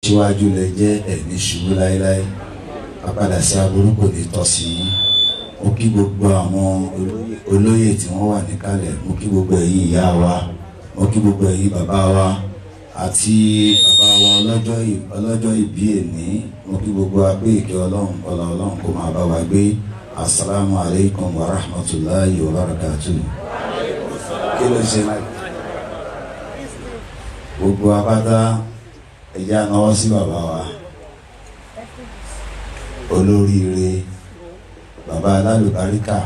síwájú lẹ jẹ́ ẹ̀mí ṣubú láéláé apádà sí aburú kò ní tọ́ sí yín. Mo kí gbogbo àwọn olóyè tí wọ́n wà níkàlẹ̀, mo kí gbogbo ẹ̀yin ìyá wa, mo kí gbogbo ẹ̀yin bàbá wa àti bàbá wa ọlọ́jọ́ ìbí èní, mo kí gbogbo wa pé ìkẹ́ ọlọ́run kó máa bá wa gbé. Assalamu alaikum wa rahmatullahi wa barakatuh. Kí ló ṣe láì gbogbo apáta ẹ̀yà náwó sí bàbá wa olóríire, bàbá alálùbáríkà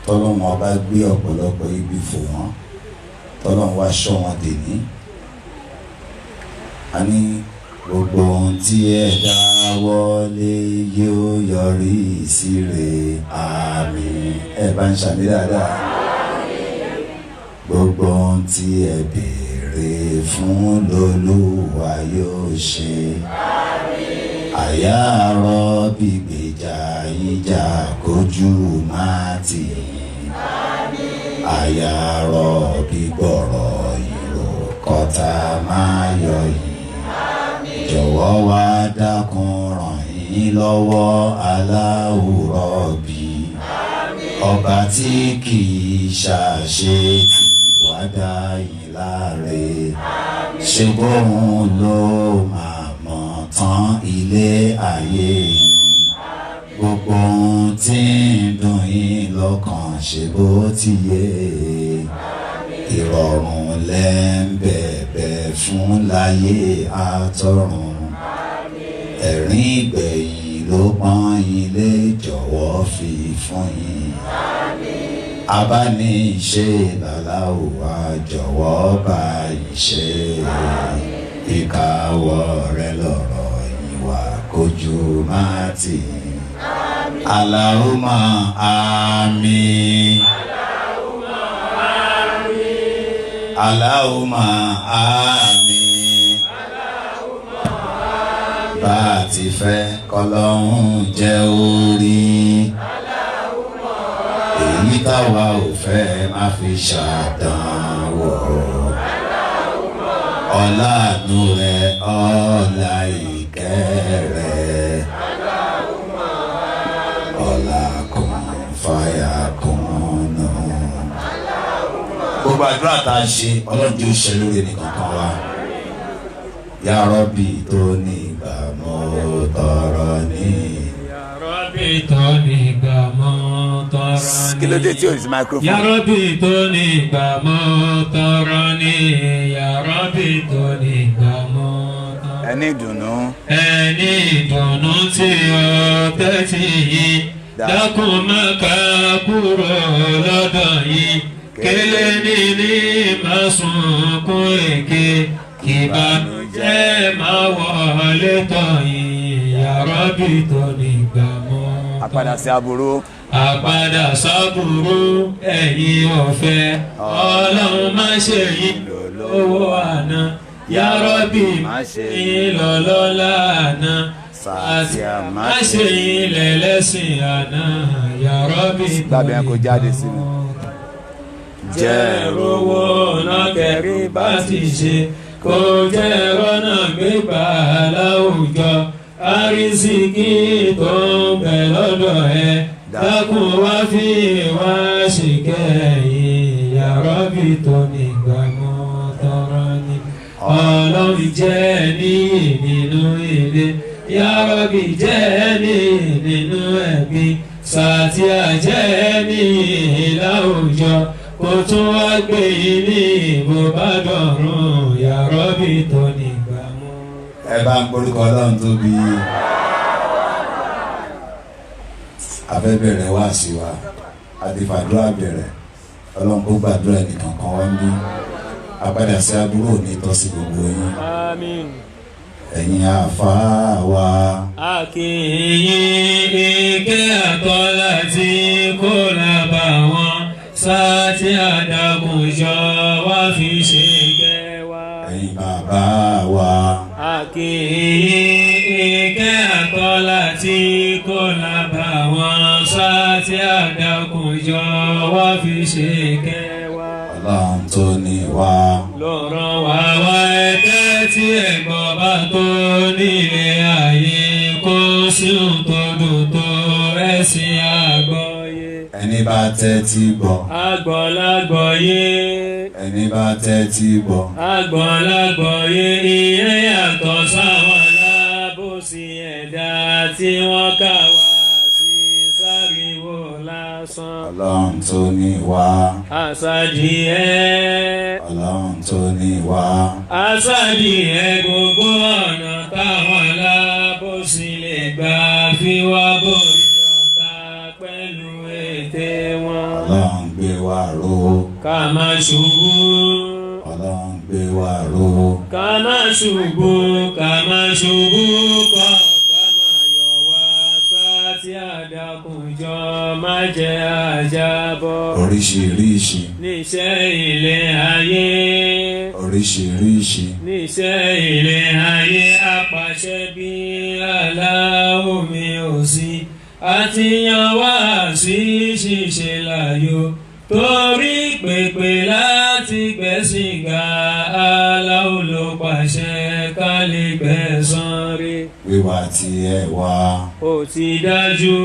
tọ́lọ́run ọba gbé ọ̀pọ̀lọpọ̀ ibi fò wọ́n, tọ́lọ́run wá ṣọ́ wọn dèní. A ní gbogbo ohun tí ẹ dáwọ́lé yóò yọrí sí rere, àmín. Ẹ bá ń ṣàmì dáadáa. Gbogbo ohun tí ẹ béèrè fún lolúwa yóò ṣe, àyà rọ́bì gbèjà ìjà kójú má tì í, àyà rọ́bì gbọ̀rọ̀ ìró kọ́ta má yọ yìí, jọ̀wọ́ wá dákun ràn yín lọ́wọ́ aláwùrọ̀bì, ọba tí kì í ṣàṣe tì wá dá yín láre, ṣe bóun ló máa mọ̀ tán ilé ayé yìí, gbogbo ohun tí ń dùn yín lọ́kàn ṣe bó ti yé, ìrọ̀rùn lẹ́ ń bẹ̀bẹ̀ fún láyé àtọ̀run, ẹ̀rín ìgbẹ̀yìn ló pọ́n yín lé, jọ̀wọ́ fi fún yín, abániṣe làláwò wá jọ̀wọ́ bá yín ṣe, ìkáwọ́ rẹ lọ̀rọ̀ ìwà kójú má tì í. Allahumma àmín. Allahumma àmín. Bá a ti fẹ́ kọ́lọ́hún jẹ́ orí, èyí táwa ò fẹ́ má fi ṣàdánwò, ọlá àánú rẹ ọlá ìkẹ́ rẹ, ọlá kún fàyà kún nù. Gbogbo àdúrà tá a ṣe ọlọ́run tí ó ṣe lórí nìkankan wa. Ya Rabbi tó ní ìgbà mọ́ tọrọ ní. Ya Rabbi tó ní ìgbà mọ́ tọrọ ní. Kí ló dé tí o sì microphone? Ya Rabbi tó ní ìgbà mọ́ tọrọ ní. Ya Rabbi tó ní ìgbà mọ́ tọrọ ní. Ẹni ìdùnnú. Ẹni ìdùnnú tí ó tẹ́tí yìí, dákun má ká kúrò lọ́dọ̀ yìí, kélé ní máa sunkún èké, ìbànújẹ́ máa wọlé tọ̀ yìí. Ya Rabbi tó ní ìgbà mọ́. Àpadà sí aburú. Àpadà sábúrú ẹ̀yin ọ̀fẹ́, ọlọ́run má ṣe yín lówó àná. Ya Rabbi má ṣe yín lọ́lọ́lá àná, àti má ṣe yín lẹ́lẹ́sìn àná. Ya Rabbi tó ní ìgbà mọ́. Jẹ́ rówó náà kẹrí bá ti ṣe, kò jẹ́ rọ́nà gbégbá láwùjọ, àrísìkí tó ń bẹ lọ́dọ̀ ẹ, dákun wá fi wá ṣìkẹ́yìn. Ya Rabbi tó ní ìgbà mọ́ tọrọ ní. Ọlọ́run jẹ́ níyì nínú ilé, Ya Rabbi jẹ́ níyì nínú ẹbí, Sàtíà jẹ́ níyì láwùjọ, kò tún wá gbé yín ní ìbò bá dọ̀rùn. Ya Rabbi tó ní ìgbà mọ́. Ẹ bá ń porúkọ ọlọ́run tóbi. Afẹ́ bẹ̀rẹ̀ wá sí wa, àti fàdúrà bẹ̀rẹ̀, ọlọ́run kó gbàdúrà ẹnìkan kan wá ń bí. Àpadà sí aburú ò ní tọ́ sí gbogbo yín. Àmín. Ẹ̀yin àfáà wa. A kì í yìn ìkẹ́ àtọ́lá tí kò lábà wọn, Sàtíà dákun jọ wá fi ṣe kẹ́ wa. Ẹ̀yin bàbá wa. A kì í yìn ìkẹ́ àtọ́lá tí kò lábà wọn, Sàtíà dákun jọ wá fi ṣe kẹ́ wa. Ọlọ́run tó ní wa. Lọ́rọ̀ wá wá ẹ̀tẹ́ tí ẹ̀gbọ́n bá tó nílé ayé kó sí ohun tó dùn tó ẹ̀sìn àgbọ́yé. ẹni bá tẹ́tí gbọ́. àgbọ̀lágbọ̀yé. ẹni bá tẹ́tí gbọ́. àgbọ̀lágbọ̀yé ìyẹn yàtọ̀ sáwọn alábòsí ẹ̀dá tí wọ́n kà wá sí sáriwo lásán. ọlọ́run tó ní wá. àṣàdìẹ. ọlọ́run tó ní wá. àṣàdìẹ gbogbo ọ̀nà táwọn alábòsí lè gbà fi wá borí ọ̀tá pẹ̀lú ète wọn. ọlọ́run gbé wa ró. ká má ṣubú. ọlọ́run gbé wa ró. ká má ṣubú ká má ṣubú kọ́ ká má yọ̀ wá sátí àdàkùnjọ má jẹ́ àjábọ̀. oríṣiríṣi. níṣẹ́ ilé ayé. oríṣiríṣi. níṣẹ́ ilé ayé apàṣẹ bí aláwo mi ò sí àti yan wá sí ṣíṣe láyò torí pèpè láti gbẹ̀sìn ga aláwo ló pàṣẹ ká lè gbẹ̀san rí. wíwá tí ẹ wá. ó ti dájú.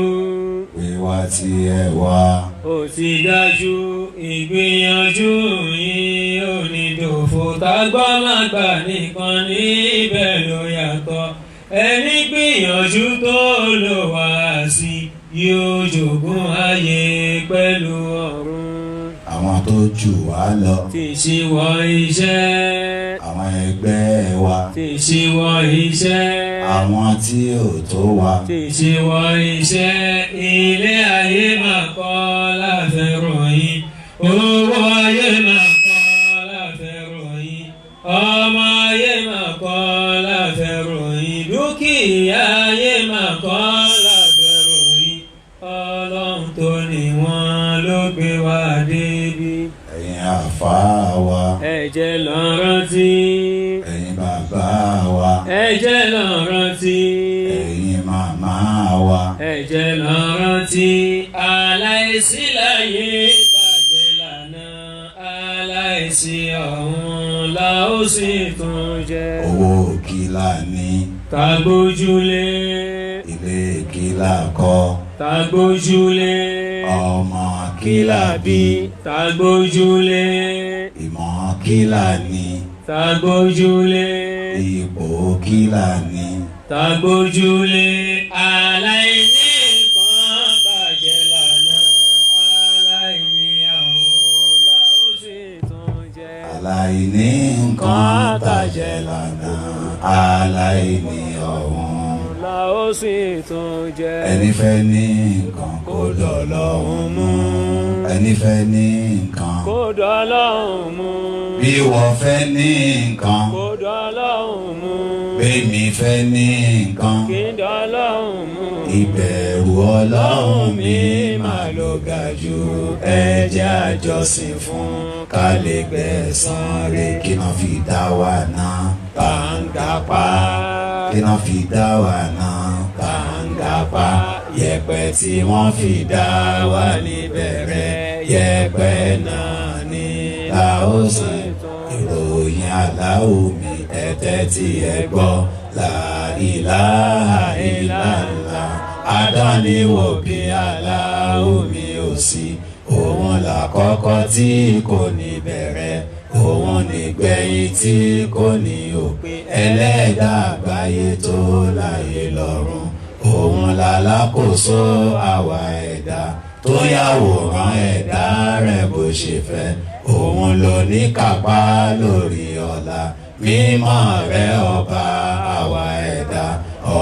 wíwá tí ẹ wá. ó ti dájú ìgbìyànjú yín ò ní dòfo tágbọ́ má gbà nìkan níbẹ̀ ló yàtọ̀ ẹni gbìyànjú tó lò wá sí yóò jogún ayé pẹ̀lú ọ̀run. àwọn tó jù wá lọ. ti ṣíwọ́ iṣẹ́. àwọn ẹgbẹ́ wa. ti ṣíwọ́ iṣẹ́. àwọn tí ò tó wa. ti ṣíwọ́ iṣẹ́. ilé ayé máa kọ́ láfẹ́ ròyìn owó ayé máa kọ́ láfẹ́ ròyìn ọmọ ayé máa kọ́ láfẹ́ ròyìn dúkìá ayé máa kọ́ láfẹ́ ròyìn ọlọ́run tó ní wọ́n ló gbé wá débi. ẹ̀yin àfáà wa. ẹ jẹ́ lọ rántí. ẹ̀yin bàbá wa. ẹ jẹ́ lọ rántí. ẹ̀yin màmá wa. ẹ jẹ́ lọ rántí. aláìsí láyé bàjẹ́ lànà aláìsí ọ̀hún la ó sì tún jẹ́. owó kìlà ní. tagbójúlé. ilé kìlà kọ́. tagbójúlé. ọmọ kìlà bí. tagbójúlé. ìmọ̀ kìlà ní. tagbójúlé. ipò kìlà ní. tagbójúlé. aláìní kan bàjẹ́ lànà aláìní ọ̀hún la ó sì tún jẹ́. aláìní nǹkan tàjẹ́ lànà aláìní ọ̀hún la ó sì tún jẹ́. ẹni fẹ́ ní nǹkan kó dọ̀lọ́hun mú. ẹni fẹ́ ní nǹkan kó dọ́lọ́hun mú. bí wọ́n fẹ́ ní nǹkan kó dọ́lọ́hun mú. bẹ́ẹ̀mi fẹ́ ní nǹkan kí dọ́lọ́hun mú. ìbẹ̀rù ọlọ́run mi máa ló ga jù ẹ jẹ́ àjọsìn fún ká lè gbẹ̀san rẹ̀ kí náà fi dá wa náà tàǹgàpá kí náà fi dá wa náà tàǹgàpá yẹ̀pẹ̀ tí wọ́n fi dá wa níbẹ̀rẹ̀ yẹ̀pẹ̀ náà ni la ó sì ìròyìn aláwo mi ẹ̀tẹ́ tí ẹ gbọ́ la ilaha illallah adániwò bí aláwo mi ò sí òun làkọ́kọ́ tí kò ní bẹ̀rẹ̀ òun nígbẹ̀yìn tí kò ní òpin ẹlẹ́dàá àgbáyé tó láyé lọ́run òun lálákòóso àwa ẹ̀dá tó yàwòrán ẹ̀dá rẹ̀ bó ṣe fẹ́ òun ló ní kápá lórí ọ̀la mímọ́ rẹ̀ ọba àwa ẹ̀dá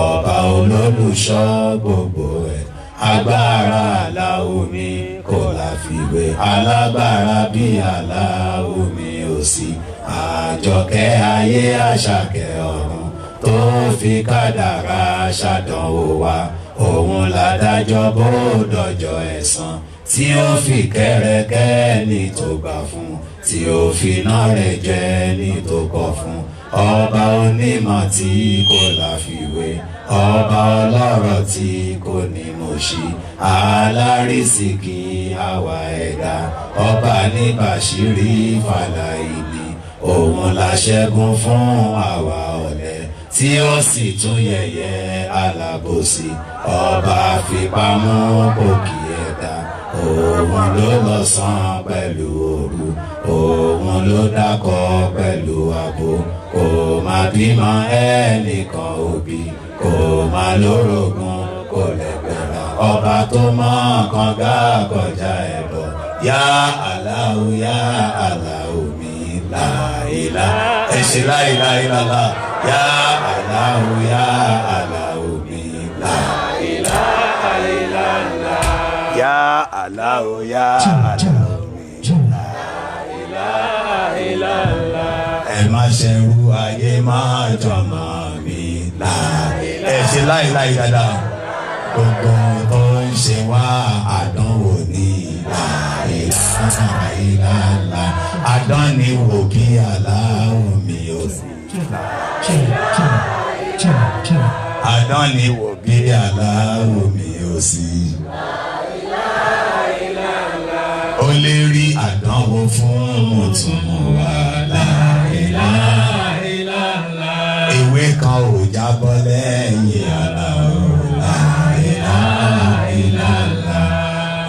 ọba olólùṣọ́ gbogbo ẹ̀ agbára aláwo mi kò láfiwé alágbára bí aláwo mi ò sí àjọkẹ́ ayé àṣàkẹ́ ọ̀run tó fi kádàrá ṣàdánwò wa òun ládájọ́ bó dọjọ́ ẹ̀san tí ó fi kẹ́rẹ́kẹ́ ní tó gbà fún tí ó fi iná rẹ̀ jẹ́ ní tó kọ̀ fún ọba onímọ̀ tí kò láfiwé ọba ọlọ́rọ̀ tí kò ní mọ̀ṣí alárísìkí àwa ẹ̀dá ọba ní bàṣírí fàlàyé ni òun la ṣẹ́gun fún àwa ọ̀lẹ tí ó sì tún yẹ̀yẹ́ alábòsí ọba fipamọ́ òkè ẹ̀dá òun ló lọ́sàn pẹ̀lú òru òun ló dákọ̀ pẹ̀lú abo kò má bímọ ẹnìkan òbí kò má lórogún kò lẹ́gbẹ̀rà ọba tó mọ̀ kànga kọjá ẹbọ yá Allahu yá Allahu mi láìlá ẹ ṣe láìláìlá yá Allahu yá Allahu mi láìlá láìlá yá Allahu yá Allahu mi láìlá ẹ má ṣẹrú ayé má jọmọ mi láìlá ẹ ṣe láìláìlá gbogbo tó ń ṣe wá àdánwò ní láìlá àdán ni wò kí aláwọ̀ mi ò sí àdán ni wò kí aláwọ̀ mi ò sí ó lè rí àdánwò fún mùtúmù wá láìlá ewé kan ò jábọ́ lẹ́yìn aláwọ̀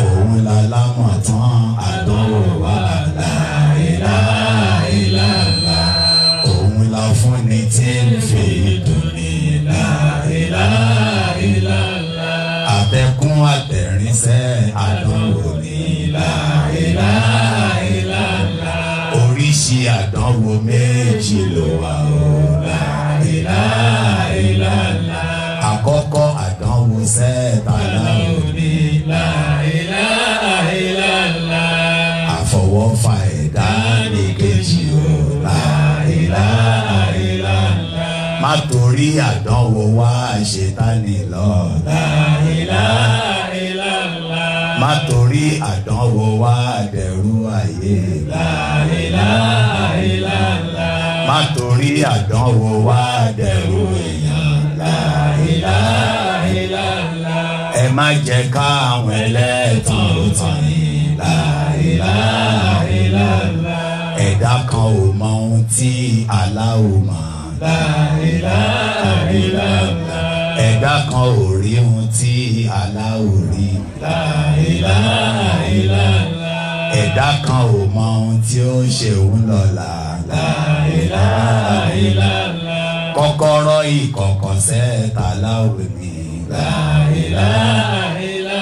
òun la lámọ̀ tán àdánwò wà láìláìlá òun la fúnni tí ń fi dùn ní láìláìlá àtẹkùn àtẹ̀rínsẹ́ àdánwò ní láìláìlá oríṣi àdánwò méjì ló wà ó láìláìlá àkọ́kọ́ àdánwò sẹ́ẹ̀tà láòní láìláìlá àfọwọ́fà ẹ̀dá ní kejì ó láìláìlá má torí àdánwò wá ṣètánì lọ láìláìlá má torí àdánwò wá dẹrú ayé láìláìlá má torí àdánwò wá dẹrú èèyàn láìláìlá ẹ má jẹ́ káwọn ẹlẹ́tàn ó tàn yín láìláìlá ẹ̀dá kan ò mọ ohun tí Allahu mọ̀ láìláìlá ẹ̀dá kan ò rí ohun tí Allahu rí láìláìlá ẹ̀dá kan ò mọ ohun tí ó ń ṣe òun lọ́la láìláìlá kọ́kọ́rọ́ ìkọ̀kọ̀ sẹ́ẹ̀tà láwùjọ ní láìláìlá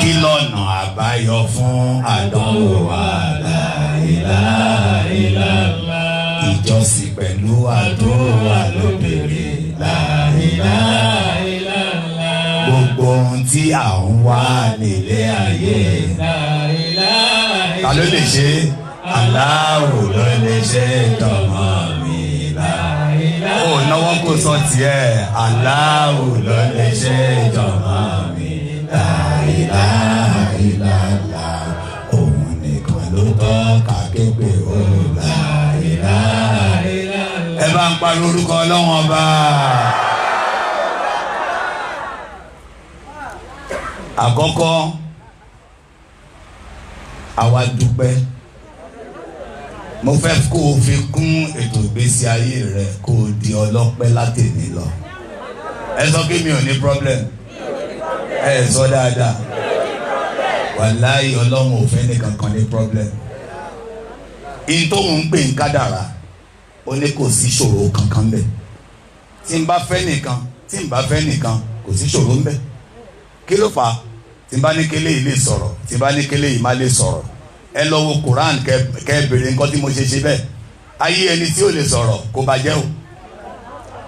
kí lọ́nà àbáyọ fún àdánwò wa láìláìlá ìjọsìn pẹ̀lú àdúrà lóbèrè láìláìlá gbogbo ohun tí à ń wá nílé ayé ta ló lè ṣe Allahu ló lè ṣe tọmọ mi láìláìlá ó náwó kó sọ tiẹ̀ Allahu ló lè ṣe tọmọ mi láìláìlá òun nìkan ló tọ́ ká képe ó láìláìlá ẹ bá ń parí orúkọ Ọlọ́run Ọba. Àkọ́kọ́ àwa dúpẹ́ mo fẹ́ kó o fi kún ètò ìgbésí ayé rẹ kó o di ọlọ́pẹ́ látẹ̀ní lọ ẹ sọ pé mi ò ní problem ẹ sọ dáadáa wàláhì Ọlọ́run ò fẹ́ nìkan kan ní problem in tó ń pè ń kádàrá ó ní kò sí ṣòro kankan bẹ́ẹ̀ tí n bá fẹ́ nìkan tí n bá fẹ́ nìkan kò sí ṣòro ń bẹ́ẹ̀ kí ló fà á tí n bá ní kélé yìí lè sọ̀rọ̀ tí n bá ní kélé yìí má lè sọ̀rọ̀ ẹ lọ wo Quran kẹ bèrè nǹkan tí mo ṣe bẹ́ẹ̀ ayé ẹni tí ó lè sọ̀rọ̀ kò bàjẹ́ o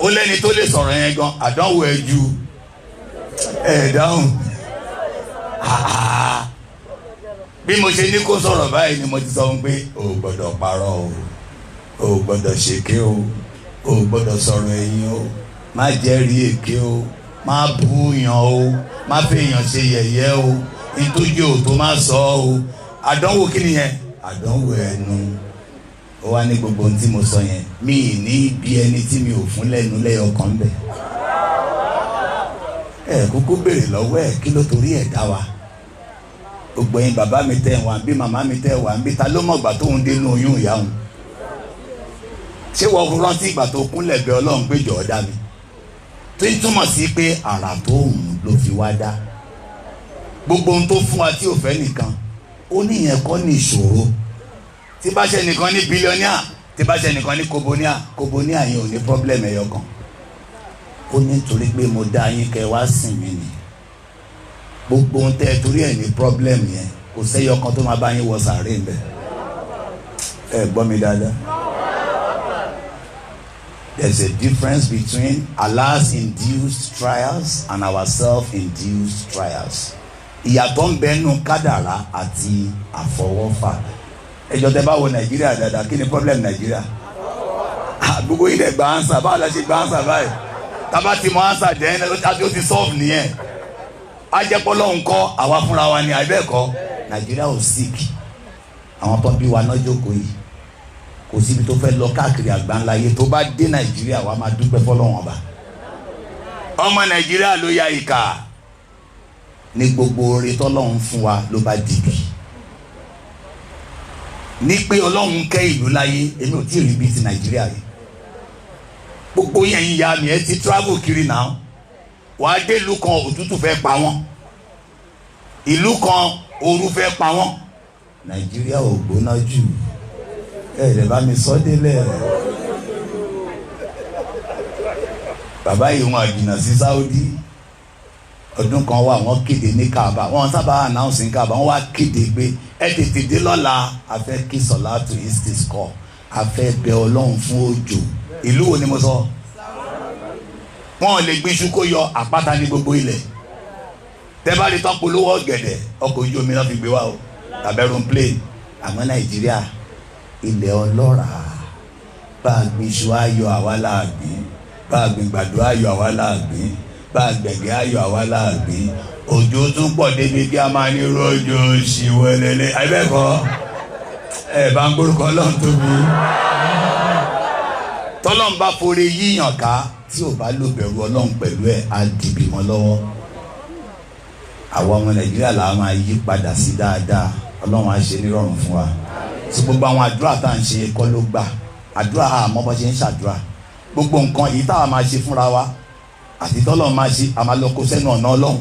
ó lẹ́ni tó lè sọ̀rọ̀ yẹn gan àdánwò ẹ ju ẹ dáhùn bí mo ṣe ní kó sọ̀rọ̀ báyìí ni mo ti sọ pé o gbọ́dọ̀ parọ́ o gbọ́dọ̀ ṣèké o gbọ́dọ̀ sọ̀rọ̀ ẹ̀yìn o má jẹ́rìí èké o má búyàn o má fèèyàn ṣe yẹ̀yẹ́ o ìtújú ò tó má sọ o àdánwò kí ni yẹn àdánwò ẹnu ó wá ní gbogbo ohun tí mo sọ yẹn mi ì ní bí ẹni tí mi ò fún lẹ́nu lẹ́yọ̀kan bẹ̀ ẹ kúkú béèrè lọ́wọ́ ẹ kí ló torí ẹ̀ dá wa gbogbo yín bàbá mi tẹ́ wà bí màmá mi tẹ́ wà bí ta ló mọ̀gbà tóun dé inú oyún ìyá òun ṣé wọ́n rántí ìgbà tó kúnlẹ̀ bẹ Ọlọ́run pé jọ̀ọ́ dá mi, tó ń túmọ̀ sí pé àrà tó hùn ló fi wá dá. Gbogbo ohun tó fún wa tí ò fẹ́ nìkan, ó ní ìyẹn kọ́ ní ìṣòro. Tí bá ṣe nìkan ní bílíọ̀nìà, tí bá ṣe nìkan ní kòbóníà yẹn ò ní pọ́blẹ́mù ẹyọ kan. Ó ní nítorí pé mo dá yín kẹ́ wá sìn mí ni. Gbogbo ohun tẹ́ ẹ torí ẹ̀ ní pọ́blẹ́mù yẹn kò sẹ́yọ kan tó máa bá yín wọ sàárè ń bẹ̀. Ẹ gbọ́ mi dáadáa. There's a difference between Allah's induced trials and our self-induced trials. Ìyàtọ̀ ń bẹ nínú kádàrá àti àfọwọ́fà. Ẹjọ́ tẹ́ bá wo Nàìjíríà dáadáa, kí ni problem Nàìjíríà? Gbogbo ilẹ̀ gba answer, báwo la ṣe gba answer báyìí? Tábà ti mọ answer dẹ́n ó ti solve nìyẹn. Ajẹ́pọ́lọ́ ńkọ́ àwa fúnra wa ni àbẹ́ẹ̀kọ́. Nàìjíríà ò sick. Àwọn tó ń bí wa náà jókòó yìí. Kò síbi tó fẹ́ lọ káàkiri àgbáńláyé tó bá dé Nàìjíríà wa máa dúpẹ́ fọ́lọ́run ọba. Ọmọ Nàìjíríà ló ya ìkà. Ní gbogbo oore tọ́lọ́run fún wa ló bá dìbì. Ní pé Ọlọ́run kẹ́ ìlú láyé, èmi ò tí ì rí bíi ti Nàìjíríà yìí. Gbogbo yẹn ń ya mi, ẹ ti travel kiri náà. Wàá dé ìlú kan òtútù fẹ́ pa wọ́n. Ìlú kan ooru fẹ́ pa wọ́n. Nàìjíríà ò gbóná jù. Ẹ lè bá mi sọ délẹ̀. Bàbá yìí wọn àjìnà sí Saudi. Ọdún kan wà wọ́n kéde ní Kaaba, wọ́n sábà announce ní Kaaba, wọ́n wá kéde pé ẹ tètè dé lọ́la, a fẹ́ kí sọ̀látù istisqa, a fẹ́ bẹ Ọlọ́run fún òjò. Ìlú wo ni mo sọ? Wọ́n lè gbé iṣu kó yọ, àpáta ní gbogbo ilẹ̀. Tẹ́ bá rí tán polówó ọ̀gẹ̀dẹ̀, ọkọ̀ ojú omi náà fi gbé wá o, tàbí aeroplane. Àmọ́ Nàìjíríà ilẹ̀ ọlọ́ràá, bá a gbé iṣu ayọ̀ àwa láàgbín, bá a gbé gbàdúrà ayọ̀ àwa láàgbín, bá a gbẹ̀gẹ́ ayọ̀ àwa láàgbín. Òjò tún pọ̀ débi kí a máa ní rọ́jò ṣìwẹ́lẹ́lẹ́. Àbẹ́ẹ̀kọ́ ẹ bá ń gbórúkọ Ọlọ́run tóbi. Tọ́lọ́run bá forí yíyàn ká tí ò bá lò bẹ̀rù Ọlọ́run pẹ̀lú ẹ̀ á dìbì mọ́ lọ́wọ́. Àwọn ọmọ Nàìjíríà làwọn máa yí padà sí dáadáa. Ọlọ́run á ṣe nírọ̀rùn fún wa. So gbogbo àwọn àdúrà tá à ń ṣe kọ́ ló gbà. Àdúrà àmọ́ bọ́ ṣe ń ṣàdúrà. Gbogbo nǹkan yìí táwa máa ṣe fúnra wa àti tọ́lọ́run máa ṣe àmà lọ kó sẹ́nu ọ̀nà Ọlọ́run.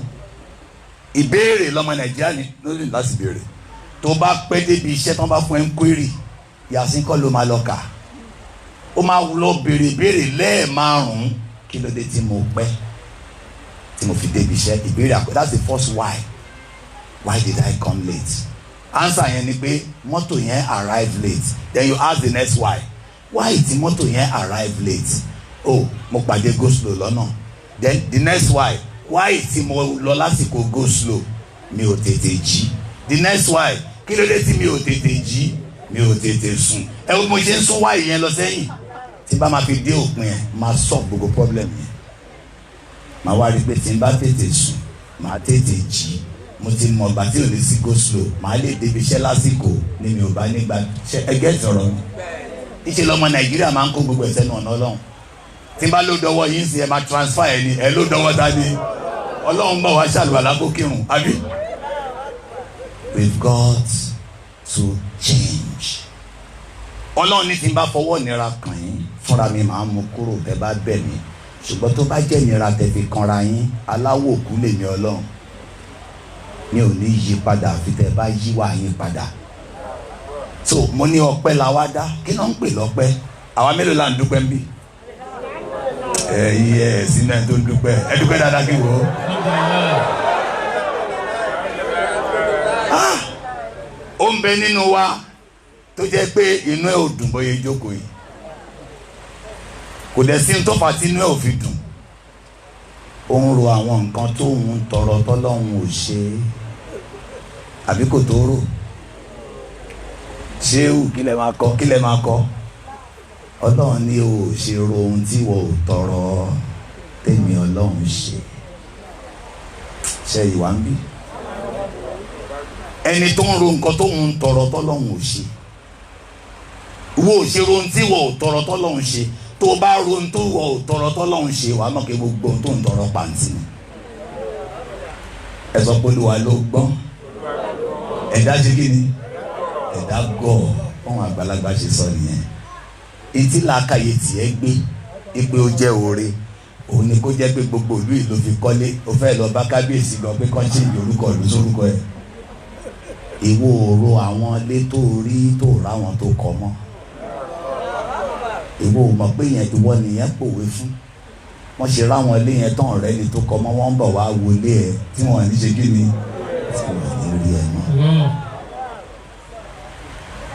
Ìbéèrè lọ́mọ Nàìjíríà ni lórí láti béèrè. Tó bá pẹ́ débi iṣẹ́ tán bá fún ẹ ń query, Yasin kọ́ ló máa lọ kà. Ó máa lọ béèrè lẹ́ẹ̀márùn-ún kí ló dé tí mo pẹ́ tí mo fi débi iṣẹ́. Ìbéèrè àpò, that's the first why. Why did I come late? Answer yẹn ni pé mọ́tò yẹn arrive late. Then you ask the next why. Why tí mọ́tò yẹn arrive late? Oh, mo pàdé go slow lọ́nà. Then the next why. Why tí mo lọ lásìkò go slow? Mi ò tètè jí. The next why. Kí ló dé tí mi ò tètè jí? Mi ò tètè sùn. Ẹ wo mo ṣe ń sún why yẹn lọ sẹ́yìn. Tí bá máa fi dé òpin ẹ̀, máa solve gbogbo problem yẹn. Màá wá rí pé tí n bá tètè sùn, màá tètè jí. Mo ti mọ̀ gbà tí ò ní sí go slow, màá lè débi iṣẹ́ lásìkò ni mi ò bá nígbà ẹgẹ́ ìtọ̀rọ̀ mi. Ìṣe lọ́mọ Nàìjíríà máa ń kó gbogbo ẹ̀sẹ̀ náà Ọlọ́run. Tí n bá ló dọwọ́ yín sí ẹ máa transfer ẹ ní ẹ ló dọwọ́ ta ni Ọlọ́run bá wa ṣàlùwàlá kó kírun àbí. We've got to change. Ọlọ́run ní tí n bá fọwọ́ nira kàn yín fúnra mi máa ń mú kúrò tẹ́ bá bẹ̀ mí. Ṣùgbọ́n tó bá jẹ́ nira tẹ́ fi kanra yín, aláwọ̀ òkú lèmi Ọlọ́run. Mi ò ní yí padà àfi tẹ́ bá yí wá yín padà. So mo ní ọpẹ́ la wá dá. Kí ló ń pè lọ́pẹ́? Àwa mélòó la ń dúpẹ́ ń bí? Yẹ sínú ẹ̀ tó ń dúpẹ́. Ẹ dúpẹ́ dáadáa kí wò ó. Ó ń bẹ nínú wa tó jẹ́ pé inú ẹ̀ ò dùn bóyá ìjókòó yìí. Kò dẹ̀ sí ní tó fà tí inú ẹ̀ ò fi dùn. Ó ń ro àwọn nǹkan tó ń tọrọ tọ́lọ́hun ò ṣe. Àbí kò tó rò. Ṣéwù kí lẹ máa kọ? Kí lẹ máa kọ? Ọlọ́run ní o ṣe ro ohun tí wọ́n ò tọrọ tèmi Ọlọ́run ṣe. Ṣé ìwà ń bí? Ẹni tó ń ro nǹkan tó ń tọrọ tọ́lọ́run ò ṣe. Wo ò ṣe ro ohun tí wọ́n ò tọrọ tọ́lọ́run ṣe. Tó bá ro ohun tó wọ́n ò tọrọ tọ́lọ́run ṣe, wàá mọ̀ pé gbogbo ohun tó ń tọrọ pàǹtí ni. Ẹ sọ pé Olúwa ló gbọ́n. Ẹ̀dá ṣe kí ni? Ẹ̀dá gọ̀. Àwọn àgbàlagbà ṣe sọ nìyẹn. etí làákàyè tiẹ̀ gbé ipe ó jẹ́ oore òun ni kó jẹ́ pé gbogbo ìlú yìí ló fi kọ́lé ó fẹ́ lọ bá kábíyèsí lọ pé kán ṣe orúkọ ìlú sórúkọ ẹ̀ ìwọ òru àwọn ilé tó rí tó ráwọn tó kọ́ mọ́ ìwọ ò mọ̀ pé yẹn ìwọ nìyẹn pòwe fún wọ́n ṣe ráwọn ilé yẹn tán ọ̀rẹ́ ni tó kọ́ mọ́ wọ́n ń bọ̀ wá wọlé ẹ̀ tí wọ́n ní ṣe kí ni tí wọ́n ní rí ẹ̀ mọ́.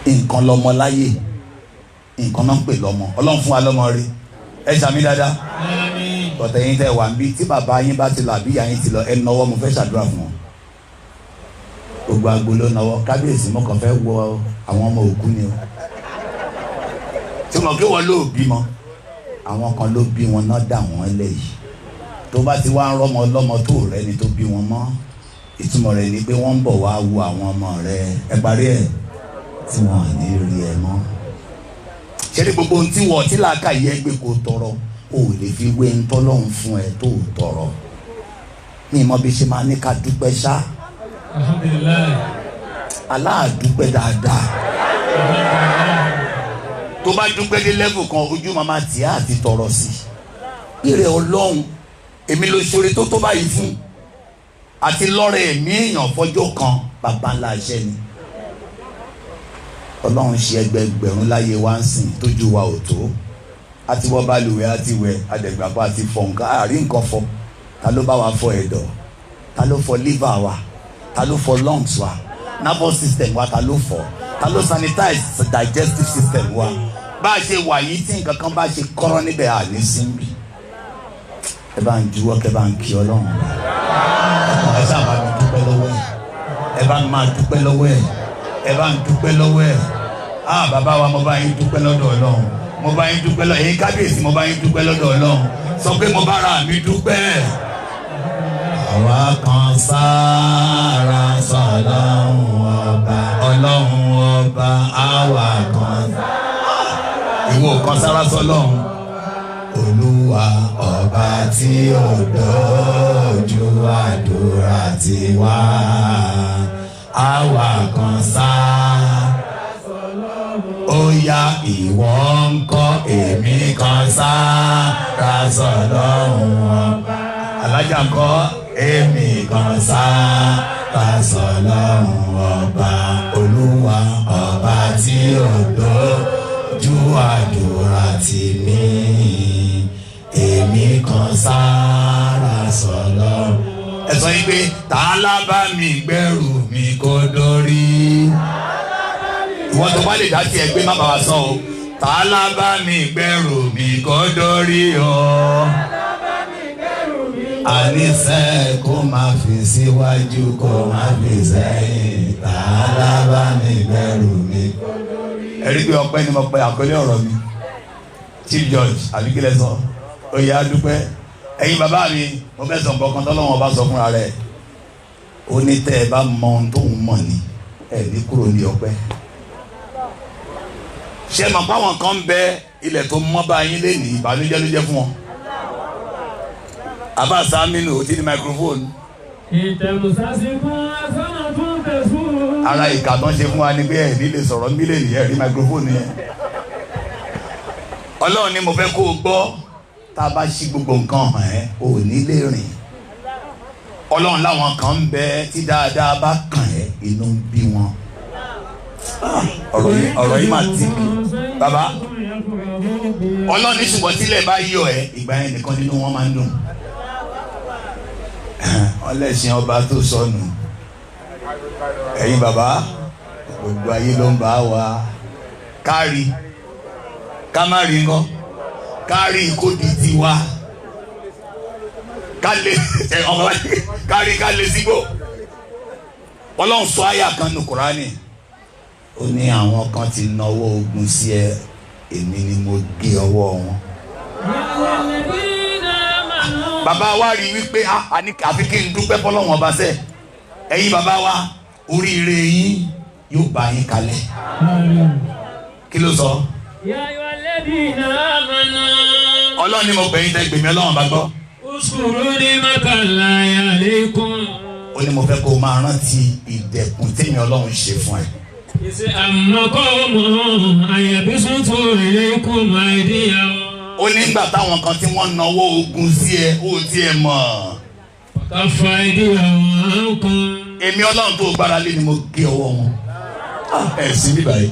nǹkan lọmọ láyé nǹkan náà ń pè lọmọ ọlọ́run fún wa lọ́mọ rí ẹ ṣàmì dáadáa tọ̀tẹ̀ yín tẹ́ wà ń bí tí bàbá yín bá ti lọ àbí ìyá yín ti lọ ẹ nọwọ́ mo fẹ́ ṣàdúrà fún wọn gbogbo agolo nọwọ́ kábíyèsí mo kàn fẹ́ wọ àwọn ọmọ òkú ni o tí mo kí wọn ló bímọ àwọn kan ló bí wọn náà dà wọ́n lẹ́yìn tó bá ti wá ń rọ́mọ ọlọ́mọ tó rẹ ni tó bí wọn mọ́ ìtumọ̀ rẹ̀ ni pé wọ́n ń bọ̀ wá wo àwọn ọmọ rẹ ẹ parí ẹ̀ tí wọ́n à ní rí ẹ mọ́ ṣé ní gbogbo ohun tí wọ́n tí làákà yẹ gbé kó tọrọ o ò lè fi wé ntọ́lọ́hún fún ẹ tó tọrọ ní ìmọ̀ bí ṣe máa ní ká dúpẹ́ ṣá aláàdúpẹ́ dáadáa tó bá dúpẹ́ dé lẹ́vù kan ojú màmá tìá àti tọrọ sí ìrẹ̀ ọlọ́run èmi ló ṣoore tó tó báyìí fún àti lọ́rẹ̀ ẹ̀mí èèyàn fọjọ́ kan bàbá ńlá iṣẹ́ ni ọlọ́run ṣe ẹgbẹgbẹ̀rún láyé wá ń sìn tójú wa ò tó àti wọ́n bá lùwẹ̀ àti wẹ̀ àdẹ̀gbàpá àti fọ nǹkan àárín nǹkan fọ ta ló bá wa fọ ẹ̀dọ̀ ta ló fọ liver wa ta ló fọ lungs wa nervous system wa ta ló fọ ta ló sanitize digestive system wa bá a ṣe wà yìí tí nǹkan kan bá ṣe kọ́rọ́ níbẹ̀ àní síbi ẹ bá ń juwọ́ kẹ bá ń kí ọlọ́run ẹ sábà mi dúpẹ́ lọ́wọ́ ẹ ẹ bá ń máa dúpẹ́ lọ́wọ́ ẹ ẹ bá ń dúpẹ́ lọ́wọ́ ẹ bàbá wa mo bá yín dúpẹ́ lọ́dọ̀ ọlọ́run mo bá yín dúpẹ́ lọ́dọ̀ ẹ̀yin kábíyèsí mo bá yín dúpẹ́ lọ́dọ̀ ọlọ́run sọ pé mo bá ra mi dúpẹ́. àwa kan sára sọ̀lọ́run ọba ọlọ́run ọba àwa kan ìwọ kan sára sọ̀lọ́run olúwa ọba tí ò dójú àdúrà tiwa àwa kan sára sọ̀lọ́run ó yá ìwọ ńkọ́ èmi kan sára sọ̀lọ́run ọba alájà ńkọ́ èmi kan sára sọ̀lọ́run ọba olúwa ọba tí ò dójú àdúrà tì mí èmi kan sára sọ̀lọ́run. ẹ sọ yín pé tààlà bá mi gbẹ́rù mi kó dórí ìwọ́n tó bá lè dá sí ẹgbẹ́ má bàa sọ o tààlà bá mi gbẹ́rù mi kó dórí o àníṣe kó máa fi síwájú kó máa fi sẹ́yìn tààlà bá mi gbẹ́rù mi kó dórí. ẹ rí pé ọpẹ́ ni mo pẹ́ àkọlé ọ̀rọ̀ mi Chief George àbíkílẹ̀ sọ oyè adúpẹ́ ẹ̀yin bàbá mi mo fẹ́ sọ nǹkan kan tọ́lọ́wọ́n bá sọ fúnra rẹ̀ ó ní tẹ́ ẹ bá mọ ohun tóun mọ̀ ní ẹ̀ ní kúrò ní ọpẹ́ ṣe mọ̀ páwọn kan ń bẹ ilẹ̀ tó mọ́ bá yín lẹ́nu ìbànújẹ́ ló jẹ́ fún wọn. àbá Saminu ò ti ní microphone. ara ìkà tán ṣe fún wa ni pé ẹ̀ nílé sọ̀rọ̀ ń bí lè nìyẹn rí microphone yẹn. Ọlọ́run ni mo fẹ́ kó o gbọ́ tá a bá ṣí gbogbo nǹkan hàn ẹ́ o ò ní lè rìn. Ọlọ́run láwọn kan ń bẹ tí dáadáa bá kàn ẹ́ inú ń bí wọn. ọ̀rọ̀ yìí máa ti kì bàbá Ọlọ́run ní ṣùgbọ́n tílẹ̀ bá yọ ẹ́ ìgbà yẹn nìkan nínú wọn máa ń dùn. ọlẹ́sìn ọba tó sọnù ẹ̀yin bàbá gbogbo ayé ló ń bá wa kárí ká má rí nǹkan kárí kó di tiwa ká lè sígbó. Ọlọ́run sọ àyà kan nù Kùránì ó ní àwọn kan ti nawọ́ ogun sí ẹ èmi ni mo gé ọwọ́ wọn. bàbá wa rí wípé àfi kí n dúpẹ́ fọlọ́wọ́n ọba sẹ́ ẹ̀yin bàbá wa oríire yín yóò bá yín kalẹ̀. kí ló sọ. Ọlọ́run ni mo gbẹ̀yìn tẹ́ gbèmí Ọlọ́run bá gbọ́. ó ní mo fẹ́ kó o máa rántí ìdẹ̀kùn tèmi Ọlọ́run ṣe fún ẹ. ìṣe àmọ́kọ́ ọmọ àyàbísùtù ilaykum aydiyahum. Ó nígbà táwọn kan tí wọ́n náwó ogun sí ẹ ó tiẹ̀ mọ̀. Kaffa aydiyahum ankum. Èmi Ọlọ́run tó gbára lé ni mo gé ọwọ́ wọn. Ẹ sí bí báyìí.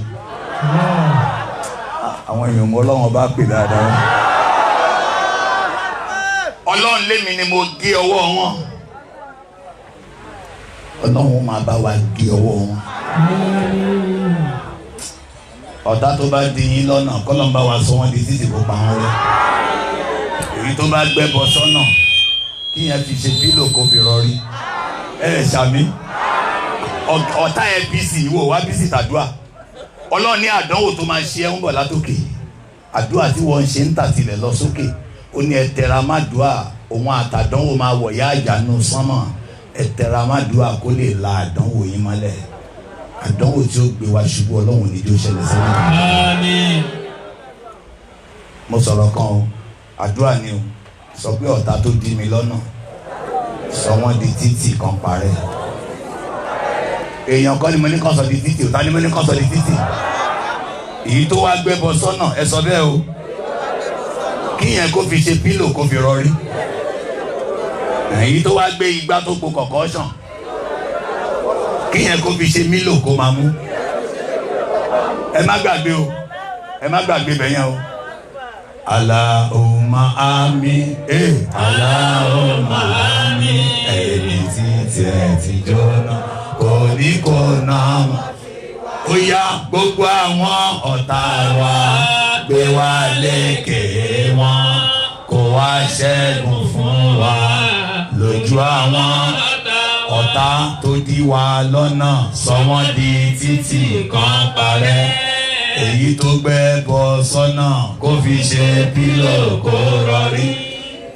Àwọn èèyàn mọ Ọlọ́run bá pè dáadáa. Ọlọ́run lémi ni mo gé ọwọ́ wọn. Ọlọ́run máa bá wa gé ọwọ́ wọn. Ọ̀tá tó bá di yín lọ́nà kọ́lọ́n bá wa sọ wọ́n di títì kó pa wọ́n rẹ́. Èyí tó bá gbẹ́bọ sọ́nà kí yẹn fi ṣe pílò kó fi rọrí. Ṣàmì ọ̀tá APC ìwò wá bísí tàdúà. Ọlọ́run ní àdánwò tó máa ṣe ẹ́ ń bọ̀ látòkè. Àdúà tí wọ́n ń ṣe ń tàtilẹ̀ lọ sókè. Ó ní ẹ tẹra má dùà òun àtàdánwò máa wọ̀ yá àjànú sánmọ̀. Ẹ tẹra má dùà kó lè la àdánwò yín mọ́lẹ̀. Àdánwò tí ó gbé wa ṣubú Ọlọ́run ní jó ṣẹlẹ̀ sẹ́yìn. Àmín. Mo sọ̀rọ̀ kan o àdúrà ni o sọ pé ọ̀tá tó dí mi lọ́nà sọ wọ́n di títì kan parẹ́. Èèyàn kan ni mo ní kàn sọ di títì òtá ni mo ní kàn sọ di títì. Èyí tó wá gbé bọ sọ́nà ẹ sọ bẹ́ẹ̀ o kíyẹn kó fi ṣe pílò kó fi rọrí. Èyí tó wá gbé igbá tó po kọ̀kọ́ sàn kíyẹn kó fi ṣe mílò kó máa mú. Ẹ má gbàgbé o ẹ má gbàgbé bẹ́yẹn o. Allahumma àmín. Allahumma àmín. Ẹni tí tiẹ̀ ti jóná kò ní kó náà mọ̀. Ó yá gbogbo àwọn ọ̀tá wa gbé wa lékè wọn kó wá ṣẹ́gun fún wa lójú àwọn ọ̀tá tó dí wa lọ́nà sọ wọ́n di títì kan parẹ́. Èyí tó gbẹ́ bọ sọ́nà kó fi ṣe pílò kó rọrí.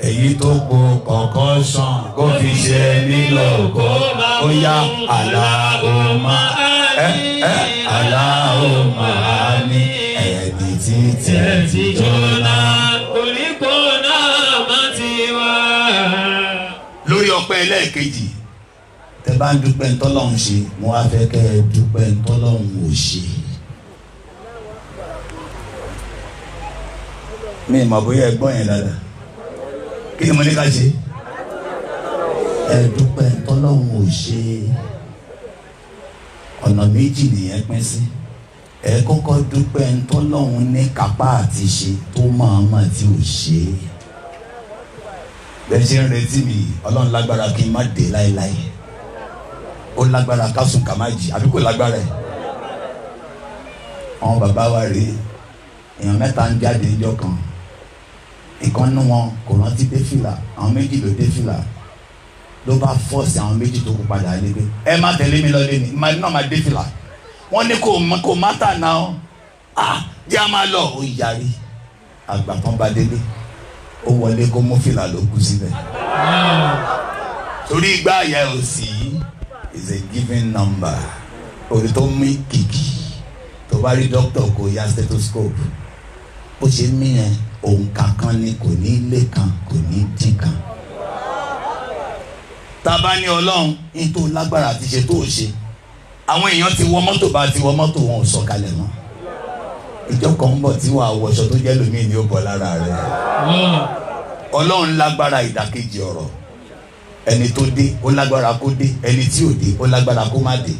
Èyí tó po kọ̀kọ́ sàn kó fi ṣe nílò kó ó yá Allahumma Allahumma àmín. Ẹni tí tiẹ̀ ti jóná koríko náà má ti wá. Lórí ọpẹ́ ẹlẹ́ẹ̀kejì tẹ bá ń dúpẹ́ ntọ́lọ́hún ṣe mo wá fẹ́ kẹ́ ẹ dúpẹ́ ntọ́lọ́hún ò ṣe. Mi mọ̀ bóyá ẹgbọ́n yẹn dáadáa kí ni mo ní ká ṣe. Ẹ dúpẹ́ ntọ́lọ́hún ò ṣe. Ọ̀nà méjì nìyẹn pín sí. Ẹ kọ́kọ́ dúpẹ́ ntọ́lọ́hún ní kápá àti ṣe tó mọ̀ọ́mọ̀ tí ò ṣe. Bẹ́ẹ̀ ṣe ń retí mi Ọlọ́run lágbára kí n má dé láéláé. Ó lágbára ká sùn ká má jí àbí kò lágbára ẹ̀. Àwọn bàbá wa rèé èèyàn mẹ́ta ń jáde níjọ́ kan. Ìkan nínú wọn kò rántí dé fìlà àwọn méjì ló dé fìlà ló bá fọ́ọ̀sì àwọn méjì tó kù padà lé pé ẹ má tẹ̀lé mi lọ lé ní náà má dé fìlà. Wọ́n ní kò má tà náà jẹ́ a máa lọ ó yarí àgbà kan bá délé ó wọlé kó mú fìlà ló kú síbẹ̀. Torí igbá àyà òsì is a given number. Orí tó mí kìkì tó bá rí dókítà kò ya stethoscope bó ṣe mí yẹn òǹkà kan ni kò ní lé kan kò ní dín kan. Tá a bá ní Ọlọ́run ní tó lágbára àti ṣe tó ṣe àwọn èèyàn ti wọ mọ́tò bá ti wọ mọ́tò wọn ò sọ̀kalẹ̀ mọ́. Ìjọ kan ń bọ̀ tí wàá wọṣọ tó jẹ́ lómi ni ó bọ̀ lára rẹ̀. Ọlọ́run lágbára ìdàkejì ọ̀rọ̀. Ẹni tó dé ó lágbára kó dé ẹni tí ò dé ó lágbára kó má dé.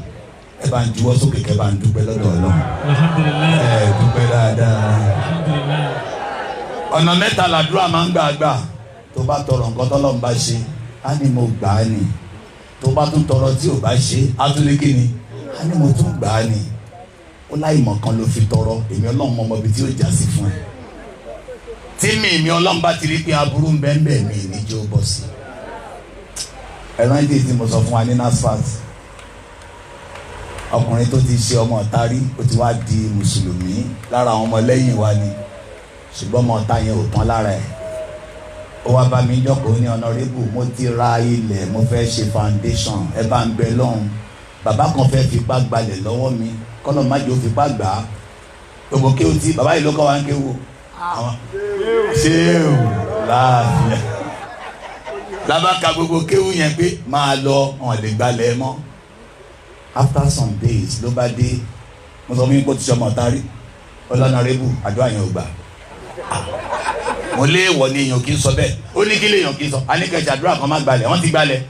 Ẹ bá ń juwọ́ sókè kẹ́ bá ń dúpẹ́ lọ́dọ̀ Ọlọ́run. Ẹ dúpẹ́ dáadáa. Ọ̀nà mẹ́ta làdúrà máa ń gbà tó bá tọrọ nǹkan tọ́lọ́run bá ṣe á ní mo gbà á ni tó bá tún tọrọ tí ò bá ṣe á tún lé kí ni á ní mo tún gbà á ni. Ó láì mọ̀ kan ló fi tọrọ èmi Ọlọ́run mọ ọmọ ibi tí ó já sí fún ẹ. Tí mi Ọlọ́run bá ti rí pé aburú ń bẹ́ẹ̀ bẹ́ẹ̀ mi níjó bọ̀ sí. Ẹran ìdí tí mo sọ fún wa ní NASFAT ọkùnrin tó ti ṣe ọmọ ọ̀tá rí ó ti wá di mùsùlùmí lára àwọn ọmọ lẹ́yìn wa ni ṣùgbọ́n ọmọ ọ̀tá yẹn ò tán lára ẹ̀. Ó wá bá mi jókòó ní ọ̀nàrẹ́bù mo ti ra ilẹ̀ mo fẹ́ ṣe foundation ẹ bá ń bẹ lọ́hùn bàbá kan fẹ́ fipá gbalẹ̀ lọ́wọ́ mi kọ́nà má jẹ́ ó fipá gbà á gbogbo kéwù tí bàbá yìí ló kọ́ wa ń kéwù ṣé o láàfin labaka gbogbo kéwù yẹn pé máa lọ wọn lè gbalẹ̀ mọ́. After some days ló bá dé mo sọ fún yín kó ti sọmọ ọ̀tárí ọlọ́nàrẹ́bù àdúrà yẹn ò gbà mo lé wọ ni èèyàn kì í sọ bẹ́ẹ̀ ó ní kí lè èèyàn kì í sọ aníkẹ́sì àdúrà kan má gbalẹ̀ wọ́n ti gbalẹ̀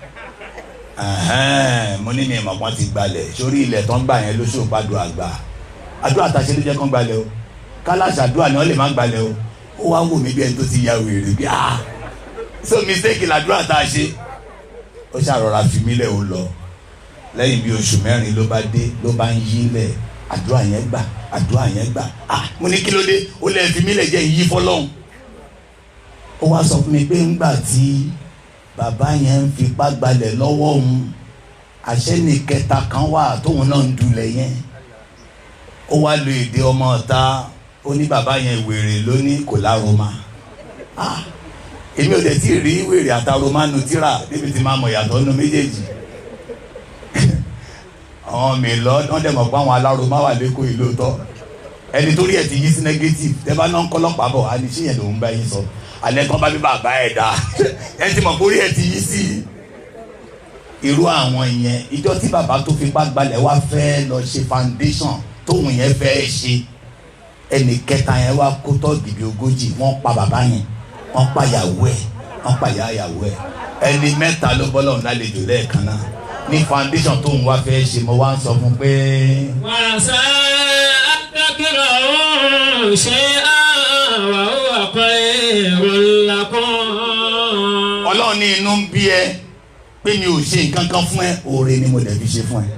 mo ní ní ìmọ̀ kan ti gbalẹ̀ sórí ilẹ̀ tó ń gbà yẹn lóṣù pàdùn àgbà àdúrà tàṣe ló jẹ́ kán gbalẹ̀ o kálàṣà àdúrà ni wọ́n lè má gbalẹ̀ o ó wá wò mí bí ẹni tó ti ya wèrè bí so mistake làdúrà tá a ṣe ó ṣàrọ̀ra fi mí lẹ̀ ó lọ lẹ́yìn bí oṣù mẹ́rin ló bá dé ló bá ń yí lẹ̀ àdúrà yẹn gbà àdúrà yẹn gbà mo ní kí ló dé ó lẹ́ẹ̀ fi mí lẹ̀ jẹ́ ìyí fọlọ́hún ó wá sọ fún mi pé ńgbà tí bàbá yẹn ń fipá gbalẹ̀ lọ́wọ́ òun àṣẹ́ni kẹta kan wà tóun náà ń dulẹ̀ yẹn ó wá lo èdè ọmọ ọ̀tá ó ní bàbá yẹn wèrè lónìí kò lároma èmi ò dẹ̀ tí ì rí wèrè àtàroma nu tíra débi tí máa mọ̀ yàtọ̀ nu méjèèjì àwọn mélòó wọ́n dẹ̀ mọ̀ pé àwọn alároma wà lẹ́kọ̀ọ́ ìlú tọ́ ẹni tó rí ẹ̀ ti yí sí negative tẹ́ bá náà ń kọ́lọ́pàá bọ̀ á ní ṣé yẹn lòún bá yín sọ alẹ́ kan bá bí bàbá ẹ̀ dá ẹ ti mọ̀ pé orí ẹ̀ ti yí sí irú àwọn yẹn ìjọ tí bàbá tó fipá gbalẹ̀ wá fẹ́ lọ ṣe foundation tóun yẹn fẹ́ ṣe ẹnì kẹta yẹn wá kó tọ́ọ̀gì bí 40 wọ́n pa bàbá yẹn wọ́n pa ìyàwó ẹ̀ wọ́n pa ìyàwó ẹ̀ ẹni mẹ́ta ló bọ́ lọ́run lálejò lẹ́ẹ̀kan náà ní foundation tóun wá fẹ́ ṣe mo wá ń sọ fún pé. wàṣà àtàkìrọ̀ ọ̀hún ṣe àwọn àpẹ ìrọ̀lá kan. ọlọ́run ní inú ń bí ẹ pé mi ò ṣe nǹkan kan fún ẹ oore ni mo dẹ̀ fi ṣe fún ẹ.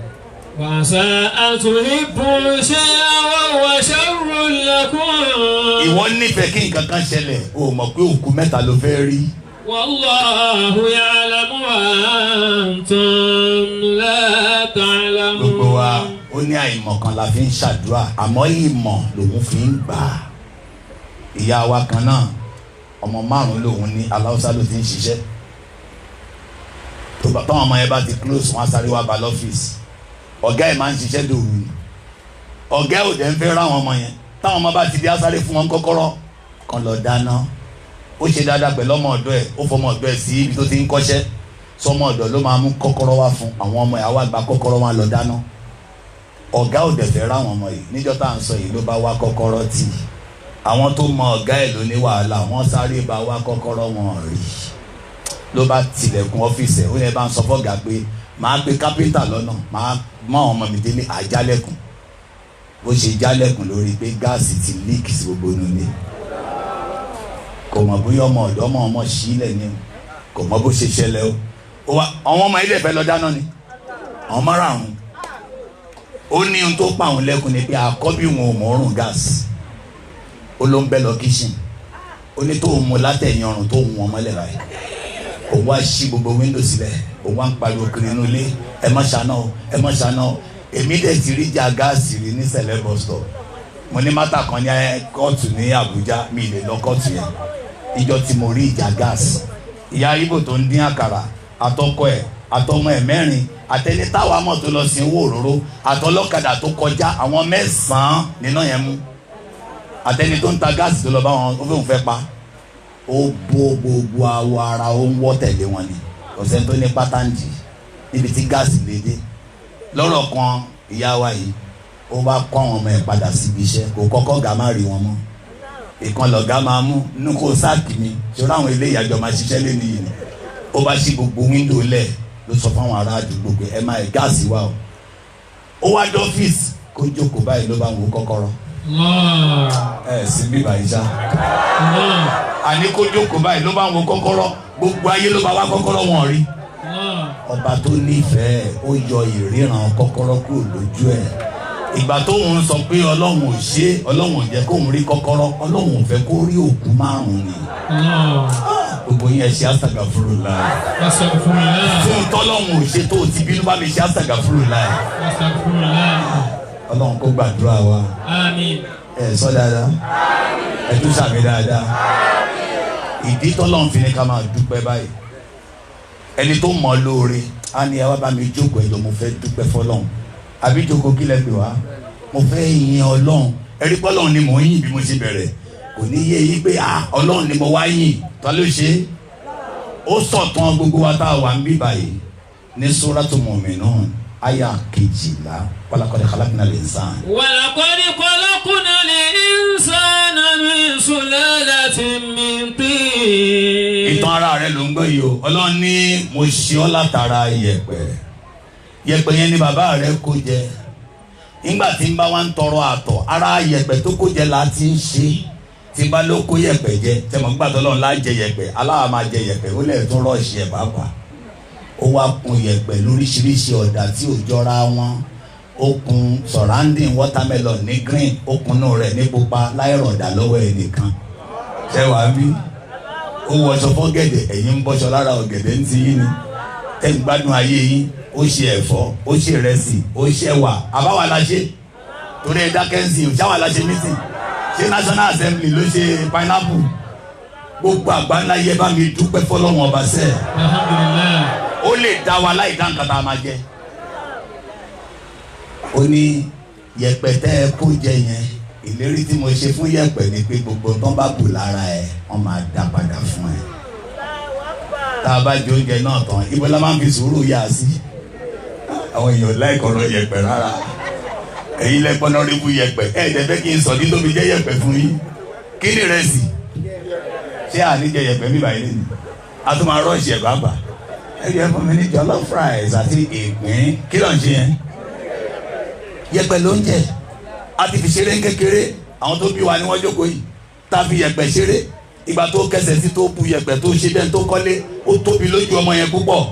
wàṣà àtúnibù ṣe àwọn wàṣà kan. ìwọ nífẹ̀ẹ́ kí nǹkan kan ṣẹlẹ̀ o mọ̀ pé òkú mẹ́ta ló fẹ́ rí. wallahu ya'lamu wa antum la ta'lamun. gbogbo wa ó ní àìmọ̀ kan la fi ń ṣàdúrà àmọ́ ìmọ̀ lòun fi ń gbà á. ìyá wa kan náà ọmọ 5 lòun ní aláùsá ló ti ń ṣiṣẹ́ tọ́wọ́n ọmọ yẹn bá ti close wọn sáré wá bá lọ́fíìsì ọ̀gá ẹ̀ máa ń ṣiṣẹ́ dòwú ni ọ̀gá ò dẹ̀ ń fẹ́ ráwọn ọmọ yẹn táwọn ọmọ bá ti di asáré fún wọn kọ́kọ́rọ́ kan lọ dáná ó ṣe dáadáa pẹ̀lú ọmọ ọ̀dọ́ ẹ̀ ó fọmọ ọ̀dọ́ ẹ̀ sí ibi tó ti ń kọ́ṣẹ́ sọmọ ọ̀dọ́ ló máa mú kọ́kọ́rọ́ wá fún àwọn ọmọ ẹ̀ àwa gba kọ́kọ́rọ́ wọn lọ dáná ọ̀gá ò dẹ̀ fẹ́ ráwọn ọmọ yìí níjọ́ tá à ń sọ yìí ló bá wá kọ́kọ́rọ́ tì í àwọn tó mọ ọ̀gá ẹ̀ ló ní wàhálà wọ́n sáré bá wá kọ́kọ́rọ́ wọn rí ló bá tilẹ̀kùn ọ́fíìsì ẹ̀ ó yẹ bá ń sọ fọ́gà pé máa gbé kápẹ́ńtà lọ́nà máa mọ àwọn ọmọ mi délé àjálẹ̀kùn bó ṣe jálẹ̀kùn lórí pé gáàsì ti líìkì sí gbogbo nílé kò mọ̀ bóyá ọmọ ọ̀dọ́ ọmọ sílẹ̀ ni kò mọ̀ bó ṣe ṣẹlẹ̀ o àwọn ọmọ ilé ìfẹ́ lọ dáná ni àwọn márààrún ó ní ohun tó pa àwọn lẹ́kùn ni pé àkọ́bí wọn ò mọ̀ọ́rùn gáàsì ó ló ń bẹ́ lọ kíṣìn ó ní tó ń mu látẹ̀yìn ọrùn tó ń wọn mọ́lẹ̀ báyìí òun wá ṣí gbogbo wíńdò sílẹ̀ òun wá ń pariwo kiri inú ilé ẹ má ṣáná o ẹ má ṣáná o èmi dẹ̀ ti rí ìjà gáàsì rí ní sẹ̀lẹ̀ bus stop mo ní mátà kan ní kóòtù ní Àbújá mi lè lọ kóòtù yẹn ìjọ tí mo rí ìjà gáàsì ìyá ibo tó ń dín àkàrà àtọkọ ẹ̀ àtọmọ ẹ̀ 4 àtẹni táwa mọ̀ tó lọ sí owó òróró àtọlọ́kadà tó kọjá àwọn 9 nínú yẹn mú àtẹni tó ń ta gáàsì tó lọ bá wọn ó fóun fẹ́ pa ó bó gbogbo awọ ara ó ń wọ́ tẹ̀lé wọn ni ọ̀sẹ̀ tó ní pátánjì níbi tí gáàsì lè dé lọ́rọ̀ kan ìyá wa yìí ó bá kọ́ àwọn ọmọ ẹ̀ padà síbi iṣẹ́ kò kọ́kọ́ gà má rí wọn mọ́ ìkan lọ̀gá máa mú inú kó sáàkì mi ṣòro àwọn ilé ìyàjọ máa ṣiṣẹ́ lé nìyí ni ó bá ṣí gbogbo wíńdò lẹ̀ ló sọ fún àwọn ará àdúgbò pé ẹ máa gáàsì wà o ó wá dọ́fíìsì kó jókòó báyìí ló bá ń wo kọ́kọ́rọ́ sí bíbá ìjà àní kó jókòó báyìí ló bá ń wo kọ́kọ́rọ́ gbogbo ayé ló bá wá kọ́kọ́rọ́ wọn rí ọba tó nífẹ̀ẹ́ ó yọ ìríran kọ́kọ́rọ́ kúrò lójú ẹ̀ ìgbà tó ń sọ pé ọlọ́run ò ṣe ọlọ́run ò jẹ́ kó ń rí kọ́kọ́rọ́ ọlọ́run ò fẹ́ kó rí òkú 5 ni gbogbo yẹn ṣe astaghfirullah fún tọ́lọ́run ò ṣe tó ti bínú bá mi ṣe astaghfirullah ọlọ́run kó gbàdúrà wa ẹ sọ dáadáa ẹ tún sàmì dáadáa ìdí tọ́lọ́run fi ní ká máa dúpẹ́ báyìí ẹni tó mọ̀ lóore á ní ẹ wá bá mi jókòó ẹjọ́ mo fẹ́ dúpẹ́ fọ́lọ́run àbí jókòó kílẹ̀ pè wá mo fẹ́ yin ọlọ́run ẹ̀rí pọ́lọ́run ni mò ń yìn bí mo ṣe bẹ̀rẹ̀ kò ní yé yí pé ọlọ́run ni mo wá yìn ta ló ṣe ó sọ̀tàn gbogbo wa tá a wà ń bí báyìí ní Suratul Mu'minun àyà 12 walaqad khalaqnal insana. walaqad khalaqnal insana min sulalatin min tin. ìtàn ara rẹ ló ń gbọ́ yìí o. Ọlọ́run ní mo ṣe ọ́ látara yẹ̀pẹ̀ yẹn ni bàbá rẹ kó jẹ. nígbà tí n bá wá ń tọrọ àtọ̀ ara yẹ̀pẹ̀ tó kó jẹ la ti ń ṣe. tí n bá ló kó yẹ̀pẹ̀ jẹ tẹmọ gbàtọ Ọlọ́run lá jẹ yẹ̀pẹ̀ aláwa máa jẹ yẹ̀pẹ̀ ó lè tún rọọṣì ẹ pàápàá. ó wá kun yẹ̀pẹ̀ lóríṣiríṣi ọ̀dà tí ò jọra wọn. ó kun surrounding watermelon ní green ó kunú rẹ̀ ní pupa láìrọ̀dà lọ́wọ́ ẹnìkan. ṣé wàá bí ó wọṣọ fọ́gẹ̀dẹ̀ ẹ̀yin ń bọ́ṣọ lára ọ̀gẹ̀dẹ̀ ń ti yín ni. tẹ́ ń gbádùn ayé yín ó ṣe ẹ̀fọ́ ó ṣe ìrẹsì ó ṣe ẹ̀wà àbáwá la ṣe torí ẹ dákẹ́ǹsì òṣàwà la ṣe mítìn ṣé National Assembly ló ṣe pineapple. gbogbo àgbáńlá yẹ bá mi dúpẹ́ fọlọ́wọ́n ọba sẹ́ẹ̀. alhamdulillah. ó lè dá wa láì dá nǹkan tá a máa jẹ. ó ní yẹ̀pẹ̀ tẹ́ ẹ kó jẹ yẹn ìlérí tí mo ṣe fún yẹ̀pẹ̀ ni pé gbogbo tán bá bù lára ẹ wọ́n máa dá padà fún ẹ. tá a bá jẹ oúnjẹ náà tán ibo la máa ń fi sùúrù yá sí. àwọn èèyàn láìkọ̀rọ̀ yẹ̀pẹ̀ rárá. ẹ̀yin lẹ́gbọ́n náà rí bú yẹ̀pẹ̀ ẹ̀ẹ́dẹ̀fẹ́ kí n sọ ní tóbi jẹ́ yẹ̀pẹ̀ fún yín. kí ni ìrẹsì ṣé àníjẹ yẹ̀pẹ̀ mi báyìí nìyí a tún máa rọ́ọ̀ṣì ẹ̀ bàbà ẹ̀yẹ fún mi ní jollof fries àti ìpín kí ló ń ṣe yẹn. yẹ̀pẹ̀ ló ń jẹ a ti fi ṣeré kékeré àwọn tó bí wa ni wọ́n jókòó yìí tá a fi yẹ̀pẹ̀ ṣeré ìgbà tó kẹsẹ̀ sí tó bu yẹ̀pẹ̀ tó ṣe bẹ́ẹ̀ tó kọ́lé ó tóbi lójú ọmọ yẹn púpọ̀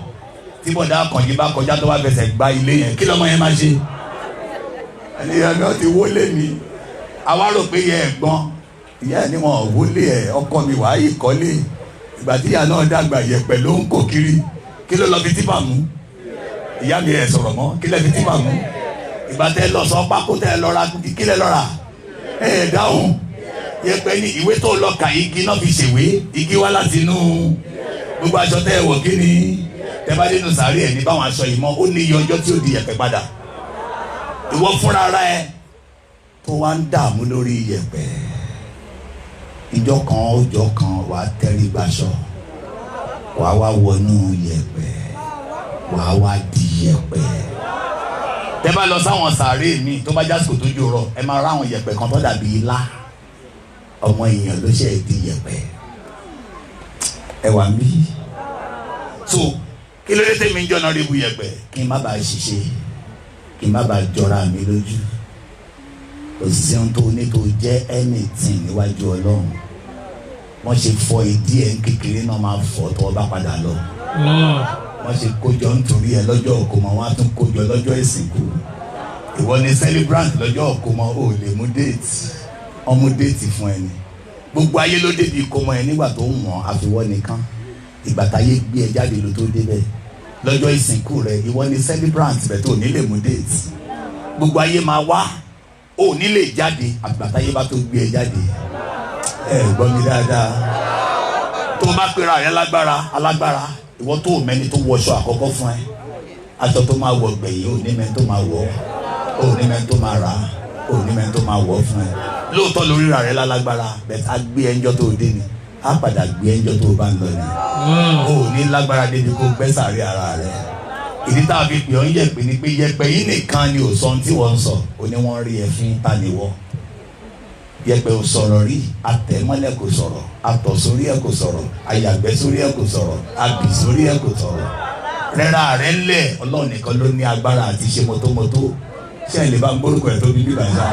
tí bọ̀dá akànjí bá kọjá tó bá fẹsẹ̀ gba ilé yẹn kí lọ́mọ yẹn máa ṣe. ẹnìyàn náà ti wọlé mi àwa rò pé yẹ ẹ̀gbọ́n ìyá ẹ̀ ní wọn wọlé ẹ̀ ọkọ mi wàá yìí kọ́lé ìgbà tí ìyá náà dàgbà yẹ̀pẹ̀ ló ń kó kiri kí ló lọ fi típà mú ìyá mi ẹ̀ sọ̀rọ̀ mọ́ kí lẹ́ fi típà mú ìgbà tẹ́ lọ sọ pákó tẹ́ lọ ra kí lẹ́ lọ rà ẹ̀ dáhùn yẹ̀pẹ̀ ní ìwé tó lọ kà igi náà fi ṣèwé igi wá láti inú gbogbo aṣọ tẹ́ wọ̀ kí ni tẹ́ bá dénú sàárè ẹ̀ ní báwọn aṣọ yìí mọ́ ó ní iye ọjọ́ tí ó di yẹ̀pẹ̀ padà ìwọ fúnra ara ẹ tó wá ń dààmú lórí yẹ̀pẹ̀ ìjọ kan wàá tẹrí gbaṣọ wàá wá wọnú yẹ̀pẹ̀ wàá wá di yẹ̀pẹ̀. tẹ́ bá lọ sáwọn sàárè mi tó bá jásìkò tó jòrọ ẹ máa rá àwọn yẹ̀pẹ̀ kan tó dàbí ilá ọmọ èèyàn ló ṣe di yẹ̀pẹ̀ ẹ wà mí. so kí ló dé tèmi ń jọ́nà rí bu yẹ̀pẹ̀ kí n má bàa ṣiṣẹ́ kí n má bàa jọra mi lójú òsín tó ní tó jẹ́ anything níwájú Ọlọ́run wọ́n ṣe fọ ìdí ẹ̀ kékeré náà máa fọ́ tó bá padà lọ wọ́n ṣe kójọ nítorí ẹ lọ́jọ́ òkúmọ wọ́n á tún kójọ lọ́jọ́ ìsìnkú ìwọ ni celebrant lọ́jọ́ òkúmọ ò lè mú déètì wọ́n mú déètì fún ẹni gbogbo ayé ló débi ìkómọ ẹ nígbà tó ń wọ̀n àfiwọ́ nìkan ìgbà táyé gbé ẹ jáde ló tó débẹ̀ lọ́jọ́ ìsìnkú rẹ ìwọ ni celebrant rẹ tó ní lè mú déètì gbogbo ayé máa wá ò ní lè jáde àgbàtáyé bá tó gbé ẹ jáde ẹ gbọ́ mi dáadáa tó bá pera rẹ alágbára ìwọ tó mẹ́ni tó wọṣọ àkọ́kọ́ fún ẹ aṣọ tó máa wọ gbẹ̀yìn ò ní mẹ́ni tó máa wọ̀ ò ní mẹ́ni tó máa rà ò ní mẹ́ni tó máa wọ̀ fún ẹ lóòótọ́ lórí ra rẹ lálágbára bẹ́ẹ̀ á gbé ẹnjọ́ tó dé ni á padà gbé ẹnjọ́ tó bá ń lọ ni ò ní lágbára débi kó gbẹ́sàárẹ̀ ara rẹ ìdí tá a fi pè ọ́ ń yẹ̀pẹ̀ ni pé yẹ̀pẹ̀ yìí nìkan ni ò sọ ohun tí wọ́n ń sọ ó ní wọ́n rí ẹ fún taniwọ́ yẹ̀pẹ̀ ò sọ̀rọ̀ rí atẹ̀mọ́lẹ̀ kò sọ̀rọ̀ atọ̀ sórí ẹ̀ kò sọ̀rọ̀ ayàgbẹ́ sórí ẹ̀ kò sọ̀rọ̀ abì sórí ẹ̀ kò sọ̀rọ̀ rẹ́ra rẹ̀ ńlẹ̀ Ọlọ́run nìkan ló ní agbára àti ṣe mọ́tómọ́tó ṣé ẹ̀ lè bá ń gbórúkọ ẹ̀ tóbi bíbá ṣá.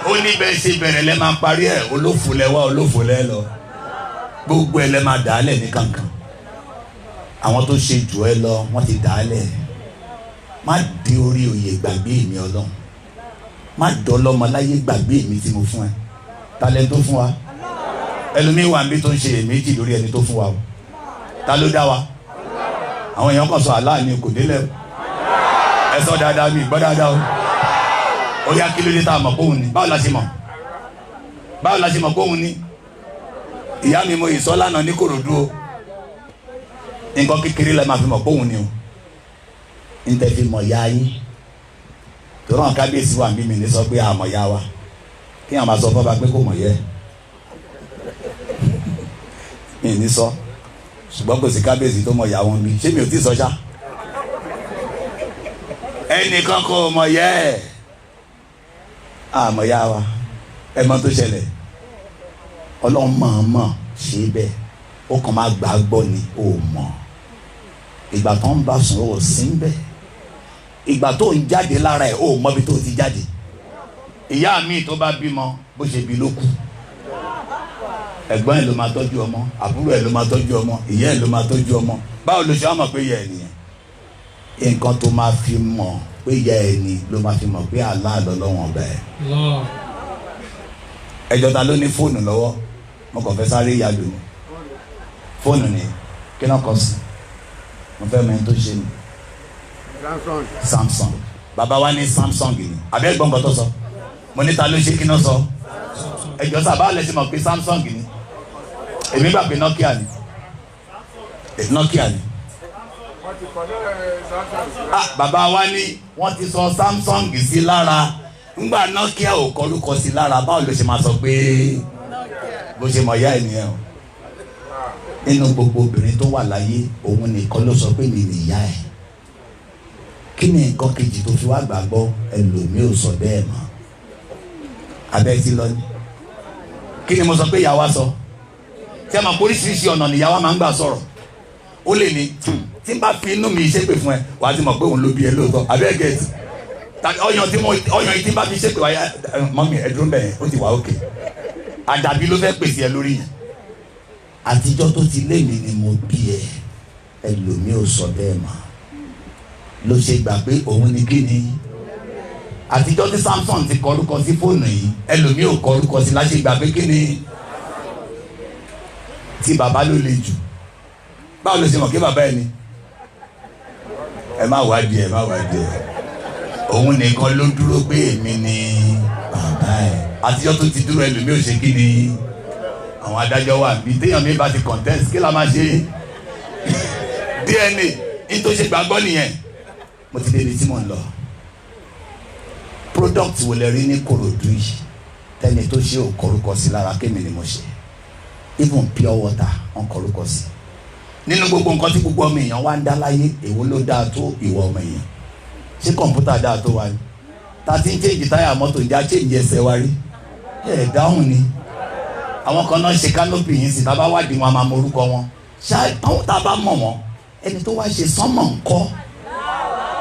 ó ní bẹ́ẹ̀ ṣe bẹ̀rẹ̀ lẹ́ máa parí ẹ̀ olófò lẹ́ wá olófò lẹ́ lọ gbogbo ẹ̀ lẹ́ máa dà á lẹ̀ ní kankan àwọn tó ṣe jù ẹ lọ wọ́n ti dà á lẹ̀ má dé orí oyè gbàgbé mi Ọlọ́run má dọ́lọ́mọ láyé gbàgbé mi tí mo fún ẹ talẹ̀ tó fún wa ẹlòmíì wà níbi tó ń ṣe èméjì lórí ẹni tó fún wa o ta ló dá wa àwọn èèyàn kan sọ aláà ni kò délẹ̀ ẹ sọ dáadáa mi gbọ́ dáadáa o ó yá kí ló dé tá a mọ̀ póun ni báwo la ṣe mọ̀ póun ni ìyá mi mo ìsọ lánàá ní Kòròdú o nǹkan kékeré la máa fi mọ̀ póun ni o ń tẹ́ fi mọ̀ ya yín tòrọ àwọn kábíyèsí wà mímì ní sọ pé àmọ̀ ya wa kí àwọn máa sọ fọ́ba pé kò mọ̀ yẹ mi ní sọ ṣùgbọ́n kò sí kábíyèsí tó mọ̀ ya wọn bí ṣé mi ò tí sọ ṣá ẹnìkan kò mọ̀ yẹ ẹ̀ àmọ́ yá wa ẹ mọ̀ tó ṣẹlẹ̀ ọlọ́run mọ̀ọ́mọ̀ ṣe bẹ́ẹ̀ ó kàn máa gbà gbọ́ ni ó mọ̀ ìgbà tó ń bá sùn ó sí ń bẹ́ẹ̀ ìgbà tó ń jáde lára ẹ̀ ó mọ̀ bí tó ti jáde ìyá mi tó bá bímọ bó ṣe bí ló kù ẹ̀gbọ́n ẹ̀ ló máa tọ́jú ọmọ àbúrò ẹ̀ ló máa tọ́jú ọmọ ìyá ẹ̀ ló máa tọ́jú ọmọ báwo ló ṣe wá mọ̀ pé ìyá ẹ̀ nìyẹn nǹkan tó máa fi mọ̀ pé ìyá ẹ̀ ni ló máa fi mọ̀ pé Allah lọ́lọ́wọ́n ọba ẹ̀ ẹjọ́ ta ló ní fóònù lọ́wọ́ mo kàn fẹ́ sáré ya lò ní fóònù ni kí náà kọ sí mo fẹ́ mọ ẹni tó ṣe ni Samsung bàbá wa ní Samsung ni àbí ẹ̀gbọ́n kan tó sọ mo ní ta ló ṣe kí náà sọ ẹjọ́ sábà lẹ ṣe mọ̀ pé Samsung ni èmi gbà pé Nokia ni Nokia ni bàbá wa ní wọ́n ti sọ Samsung sí lára ngbà Nokia ò kọlùkọ sí lára báwo ló ṣe máa sọ pé bó ṣe mọ̀ ya ènìyàn o nínú gbogbo obìnrin tó wà láyé òun nìkan ló sọ pé mi nìyá ẹ̀ kí ni nǹkan kejì tó fi wá gbàgbọ́ ẹlòmíì ò sọ bẹ́ẹ̀ mọ́ abẹ́ ti lọ ní kí ni mo sọ pé ìyá wa sọ tí a máa oríṣiríṣi ọ̀nà nìyá wa máa ń gbà sọ̀rọ̀ ó lè ní tí n bá fi inú mi ṣépè fún ẹ wàá ti mọ̀ pé òun ló bí ẹ lóòótọ́ abẹ́ gẹ̀ẹ́tì ọyàn yìí tí n bá fi ṣépè wáyà mọ́mí ẹ̀dùn bẹ́ẹ̀ ó ti wà òkè àdàbí ló fẹ́ pèsè ẹ lórí yẹn àtijọ́ tó ti lé mi ni mo bí ẹ ẹlòmíì ò sọ bẹ́ẹ̀ mọ́ ló ṣe gbà pé òun ni kí ni àtijọ́ tí Samsung ti kọrúkọ sí fóònù yìí ẹlòmíì ò kọrúkọ sí láṣẹ gbà pé kí ni tí bàbá ló le jù báwo ló ṣe mọ̀ kí bàbá ẹ ni ẹ má wádìí òun nìkan ló dúró pé èmi ni bàbá ẹ àtijọ́ tó ti dúró ẹlòmíì ò ṣe kí ni àwọn adájọ́ wà bí téèyàn mi bá ti contest kí la máa ṣe DNA ní tó ṣe gbàgbọ́ nìyẹn mo ti débi tí mò ń lọ product wo lè rí ní Kòròdú yìí tẹ́ni tó ṣe ò kọrúkọ sí lára kémi ni mo ṣe even pure water wọn kọrúkọ sí nínú gbogbo nǹkan tí gbogbo ọmọ èèyàn wá ń dá láyé èwo ló dáa tó ìwọ ọmọ èèyàn ṣé kọ̀ǹpútà dáa tó wa ni ta ti ń change táyà mọ́tò ìjà change ẹsẹ̀ wa rí ẹ̀ dáhùn ni àwọn kan náà ṣe kánópì yìí sí tábà wádìí wọn a máa mọ orúkọ wọn ṣáà àwọn tá a bá mọ̀ wọn ẹni tó wá ṣe sánmọ̀ ńkọ́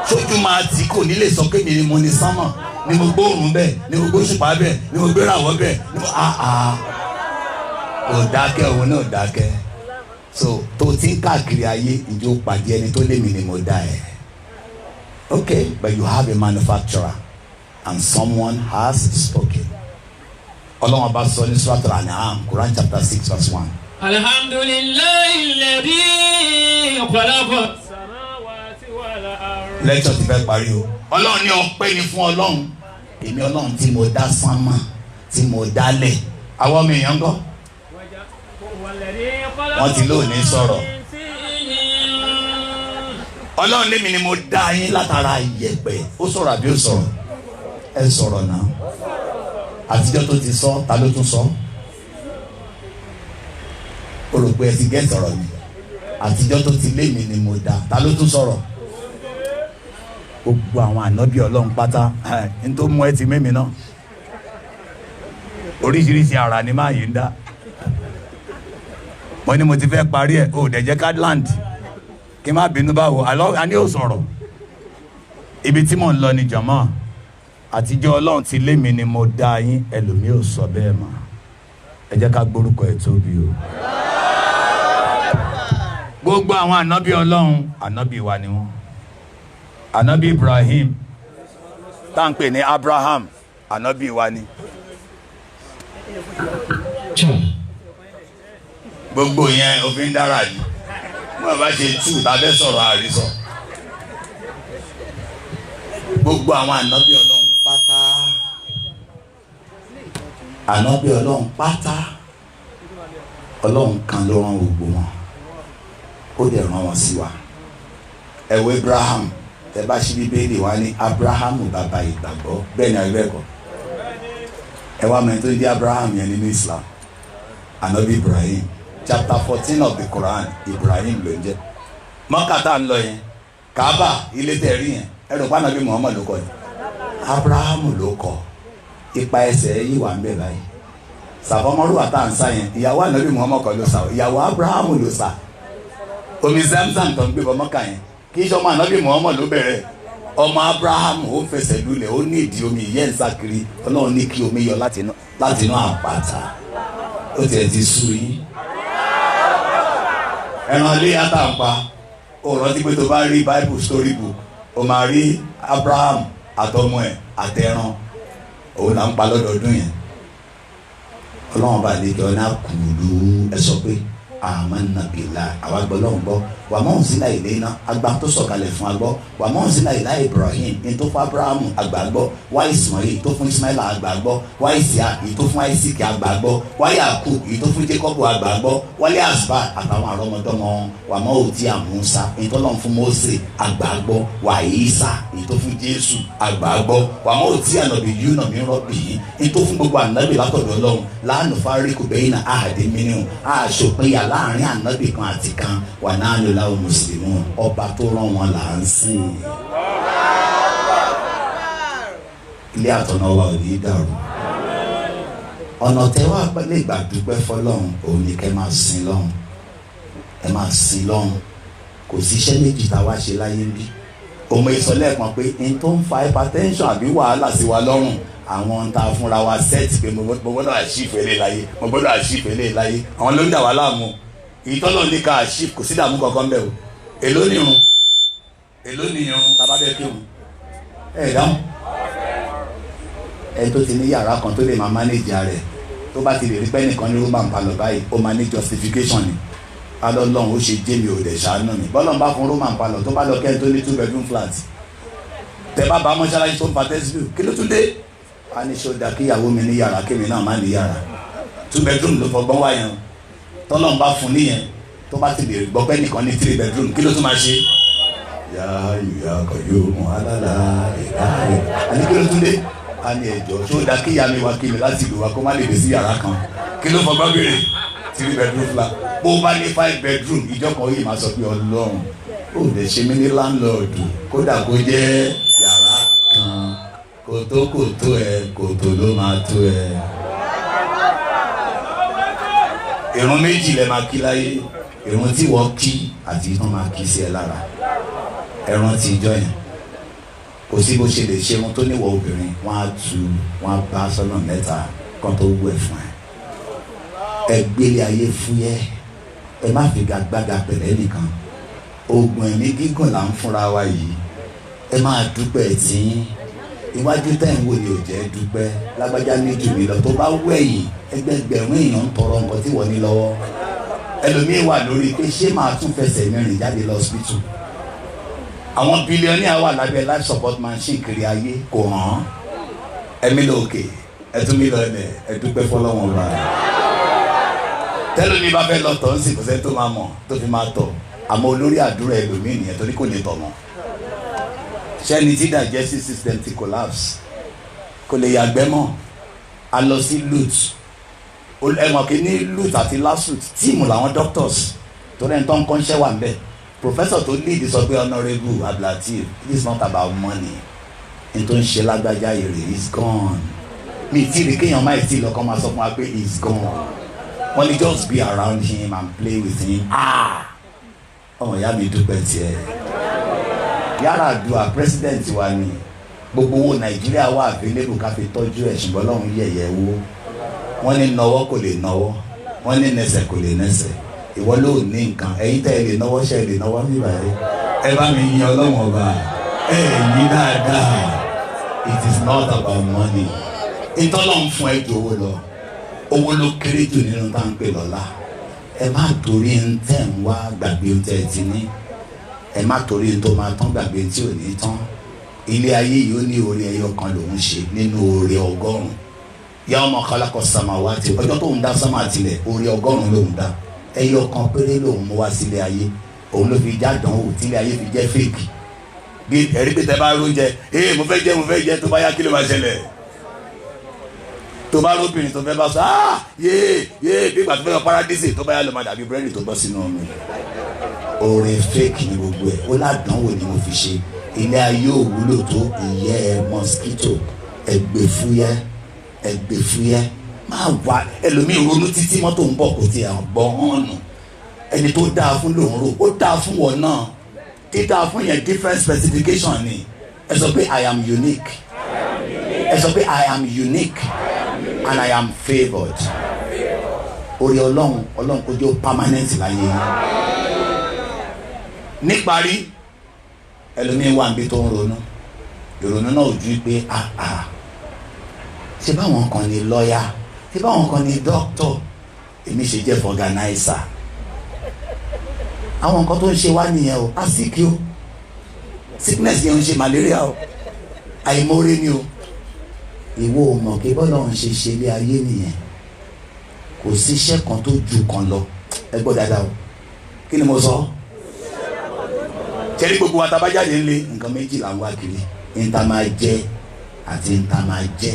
sójú máa tì kò ní lè sọ pé mi ni mo ní sánmọ̀ ni mo gbóòórùn bẹ́ẹ̀ ni mo gbóṣùpá bẹ́ẹ̀ ni mo gbéràwọ̀ bẹ́ẹ̀ ni mo kò dákẹ́ òun náà dákẹ́ so tó ti ń káàkiri ayé ìjọ pàdé ẹni tó lé mi ni mo dá ẹ okay but you have a manufacturer and someone has spoken. Ọlọ́run bá sọ ní Surat Al-An'am Quran chapter 6 verse 1. Alhamdulillahi alladhi khalaqa samawati wal ardh. Lẹ́tọ̀ ti fẹ́ parí o. Ọlọ́run ní ọpẹ́ ni fún Ọlọ́run. Èmi Ọlọ́run tí mo dá sánmà tí mo dálẹ̀. Àwọn ọmọ èèyàn gbọ́. Wọ́n ti lóòní sọ̀rọ̀. Ọlọ́run lémi ni mo dá yín látara iyẹ̀pẹ̀. Ó sọ̀rọ̀ àbí ó sọ̀rọ̀? Ẹ sọ̀rọ̀ náà. Àtijọ́ tó ti sọ ta ló tún sọ o rò pé ẹ ti gẹ́ sọ̀rọ̀ mi àtijọ́ tó ti lé mi ni mo dá ta ló tún sọ̀rọ̀ gbogbo àwọn ànábì Ọlọ́run pátá n tó mú ẹ ti mímí náà oríṣiríṣi ara ni máa yìí ń dá mo ní mo ti fẹ́ parí ẹ̀ o dẹ̀ jẹ́ Cadland kí n má bínú báwo a ní ò sọ̀rọ̀ ibi tí mò ń lọ ni jọ̀mọ́ àtijọ́ Ọlọ́run ti lé mi ni mo dá yín ẹlòmíì ò sọ bẹ́ẹ̀ mọ́ ẹ jẹ́ ká gbórúkọ ẹ̀ tóbi o. gbogbo àwọn ànábì Ọlọ́run ànábì wa ni wọ́n ànábì Ibrahim tá à ń pè ní Abraham ànábì wa ni. gbogbo yẹn òfin dára ni wọ́n bá ṣe tú tàbí sọ̀rọ̀ àrísọ. gbogbo àwọn ànábì Ọlọ́run ànábì Ọlọ́run pátá Ọlọ́run kan ló rán gbogbo wọn ó dẹ̀ rán wọn sí wa ẹ wo Abraham tẹ bá ṣí Bíbélì wá ní Abrahamu bàbá ìgbàgbọ́ bẹ́ẹ̀ ni àyẹ̀bẹ̀kọ́ ẹ wá mẹ́rin tó ń di Abraham yẹn nínú Islam ànábì Ibrahim chapter 14 of the Quran Ibrahim ló ń jẹ́ mọ́kàtà ń lọ yẹn Kaaba ilé tẹ̀rí yẹn ẹ̀rọ pa Ànábì Muhammad ló kọ ni Abrahamu ló kọ ipa ẹsẹ̀ yìí wà ń bẹ̀ báyìí sàfọmọ́rú àtàǹsá yẹn ìyàwó Ànábì Muhammad kọ ló sà ìyàwó Abrahamu ló sà omi Zamzam tó ń gbé bọmọ kà yẹn kì í ṣe ọmọ Ànábì Muhammad ló bẹ̀rẹ̀ ọmọ Abrahamu ó fẹsẹ̀ lulẹ̀ ó ní ìdí omi ìyẹn ń sàkiri Ọlọ́run ní kí omi yọ láti inú àpáta ó tiẹ̀ ti sú yín ẹran ilé àtàǹpa ó rántí pé tó bá rí Bible story book ó máa rí Abraham àtọmọ ẹ̀ àtẹran òun là ń pa lọ́dọọdún yẹn Ọlọ́run bá lè kí ọ ní àkùlù ẹ sọ pé amanna billah àwa gbọ́ lọ́hùn gbọ́ wà mọ́ òun sílẹ̀ ilé iná agbá tó sọ̀kalẹ̀ fún agbọ́ wà mọ́ òun sílẹ̀ ilá Ibrahim ní tó fún Abrahamu àgbà gbọ́ wá Ismail tó fún Ismaila àgbà gbọ́ wá Isaac èyí tó fún Isaac àgbà gbọ́ wá Yakub èyí tó fún Jacob àgbà gbọ́ wálé asba àtàwọn àrọ́mọdọ́mọ wà mọ́ òtí àmúnsá èyí tó lọ́n fún Mósè àgbà gbọ́ wá Ìsá èyí tó fún Jésù àgbà gbọ́ wà mọ́ òtí ànàbì yúnà mi rọ́bì yìí èyí tó fún gbogbo ànábì látọ̀dọ̀ Ọlọ́run láàánú fáríkù bẹ́yìn náà àhàdé mìíràn àṣòpinya láàrin ànábì kan àti kan wà náà ló láwọn mùsùlùmí ọba tó rán wọn là ń sìn. ilé àtọ̀nà wa ò ní dàrú. ọ̀nà tẹ́wọ́ àpẹẹlẹ ìgbà dúpẹ́ fọlọ́run òun ni kẹ́ máa sin lọ́hùn ẹ máa sin lọ́hùn kò sí iṣẹ́ méjì tá a wá ṣe láyé ń bí. òun ìsọlẹ̀ kan pé n tó ń fa hypertension àbí wàhálà sí wa lọ́rùn àwọn tá a fúnra wa sẹ́ẹ̀tì pé mo gbọ́dọ̀ àṣìfẹ́ lé láyé mo gbọ́dọ̀ àṣìfẹ́ lé láyé àwọn ló ń dà wá láàmú ìtọ́lọ̀ ní ká àṣìf kò sí dààmú kankan bẹ́ẹ̀ o èló ni irun tàbá bẹ́ẹ̀ kí òun ẹ̀ dáhùn ẹ tó ti ní yàrá kan tó lè máa mánéjì rẹ̀ tó bá ti lè rí pẹ́ nìkan ní roman palọ̀ báyìí ó máa ní justification ni alọ́lọ́run ó ṣe jẹ́ mi ò dẹ̀ ṣàánú mi bọ́lọ̀ ń bá fún roman palọ̀ tó bá lọ kẹ́ tó ní 2 bedroom flat tẹ bá bá mọ́ṣáláṣí tó ń fa tẹ́sílù kí ló tún dé a ní ṣó da kíyàwó mi ní yàrá kémi náà má ní yàrá 2 bedroom ló fọgbọ́n wáyẹn tọ́lọ́n bá fún níyẹn tó bá ti lè gbọ́ pé nìkan ní 3 bedroom kí ló tún máa ṣe. yá ìyá kọ̀yó mọ̀ alálà ìdá rẹ̀ àní kí ló tún dé a ní ẹ̀jọ̀ tó dá kíyà mi wá kí mi láti ìlú wa kó má lè dé sí yàrá kan kí ló fọgbọ́n béèrè 3 bedroom flat bó bá ní 5 bedroom ìjọkọ̀ yìí máa sọ pé Ọlọ́run ó lè ṣe mí ní landlord kódà kó jẹ́ yàrá kan kòtó ẹ kòtò ló máa tó ẹ. ìrun méjì lẹ máa kí láyé ìrun tí wọ́n kí àti ìtàn máa kí sí ẹ lára ẹran ti ìjọ yẹn kò sí bó ṣe lè ṣe wọn tó níwọ̀ obìnrin wọn á tu wọn á bá sọ́nà mẹ́ta kan tó wú ẹ̀ fún ẹ gbélé ayé fúyẹ́ ẹ má fi gbàgbàgà pẹ̀lẹ́ nìkan oògùn ẹ̀mí gígùn là ń fúnra wa yìí ẹ máa dúpẹ́ tí iwájú tẹ̀ ń wò ni ò jẹ́ dúpẹ́ lágbájá ní jù mí lọ tó bá wẹ̀yìn ẹgbẹgbẹ̀rún èèyàn ń tọrọ nǹkan tí wọ́n ní lọ́wọ́ ẹlòmíín wà lórí pé ṣé máa tún fẹsẹ̀ mẹ́rin jáde lọ hospital àwọn bílíọ̀nìà wà lábẹ́ life support machine kiri ayé kò hàn ẹ̀mí lókè ẹ̀tún mi lọ ẹ̀ dúpẹ́ fọlọ́wọ́n bá tẹ́lómi bá fẹ́ lọ tọ̀ ń sì kò sẹ́ tó máa mọ̀ tó fi máa tọ̀ àmọ́ olórí àdúrà ẹlòmíín nìyẹn torí kò ní tọ̀ mọ́ ṣẹ́ni tí digestive system ti collapse kò lè yàgbẹ́ mọ́ a lọ sí lut ẹ̀wọ̀n kì í ní lut àti lasut tíìmù làwọn doctors torí ẹni tó ń kọ́ńṣẹ́ wà ńbẹ̀ professor tó lead sọ pé honourable Abdulateef it is not about money n tó ń ṣe lágbájá èrè is gone mi tí rí kéèyàn máa ti lọ́kọ́ máa sọ fún wa pé is gone wọ́n ní just be around him and play with him ọmọ ìyá mi dúpẹ́ tiẹ̀. Yar'Adua president wa ni gbogbo owó Nàìjíríà wà available ká fi tọ́jú ẹ̀ ṣùgbọ́n lọ́hùn yẹ̀yẹ̀ wo wọ́n ní nọwọ́ kò lè nọwọ́ wọ́n ní nẹsẹ̀ kò lè nẹsẹ̀ ìwọ ló ní nǹkan ẹ̀yin tẹ́ ẹ lè nọwọ́ ṣe lè nọwọ́ nígbà yẹn ẹ bá mi yin Ọlọ́run ọba ẹ yí dáadáa it is not about money ìtọ́lọ́hún fún ẹ ju owó lọ kéré jù nínú tá à ń pè lọ́lá ẹ má torí ń tẹ̀ ń wá gbàgbé ń tẹ̀ ti ní ẹ má torí tó máa tán gbàgbé tí ò ní tán ilé ayé yìí ó ní oore ẹyọ kan lòún ṣe nínú oore 100 yawma khalaqa samawati ọjọ́ tó ń dá sámà tilẹ̀ oore 100 lòún dá ẹyọ kan péré lòún mú wá sílé ayé òun ló fi jádàn wò tílé ayé fi jẹ́ fèkì bí ẹ̀rí pé tẹ bá róúnjẹ mo fẹ́ jẹ tó bá yá kí ló máa ṣẹlẹ̀ tó bá róbìnrin tó fẹ́ bá sọ yéé bí ìgbà tó fẹ́ lọ paradísì tó bá yá lọ máa dàbí búrẹ́dì tó bọ́ sínú omi oore fake ni gbogbo ẹ ó ládánwò ni mo fi ṣe ilé ayé ò wúlò tó ìyẹ́ mosquito ẹgbẹ́ fúyẹ́ máa wà ẹlòmíì ronú títí mọ́tò ń bọ̀ kò tí ẹ̀ gbọ́ hàn nù ẹni tó dáa fún lòun rò ó dáa fún wọn náà dídá fún yẹn different specification ni ẹ sọ pé I am unique ẹ sọ pé I am unique and I am favoured orí ọlọ́run kò jẹ́ permanent láyé yìí níparí ẹlòmíín wà níbi tó ń ronú ìrònú náà ò ju pé ṣé báwọn kan ní lọ́ọ̀yà ṣé báwọn kan ní dókítọ̀ èmi ṣe jẹ́ fọ̀gánáísà àwọn nǹkan tó ń ṣe wá nìyẹn o àsìkí o sickness yẹn ń ṣe malaria o àìmọ́re ni o ìwọ ò mọ̀ kí bọ́lá òun ṣe ṣe ilé ayé nìyẹn kò sí iṣẹ́ kan tó ju kan lọ ẹ gbọ́ dáadáa o kí ni mo sọ tẹ́lẹ̀ gbogbo wa tá bá jáde ńlẹ̀ nǹkan méjì là ń wá kiri níta máa jẹ àti níta máa jẹ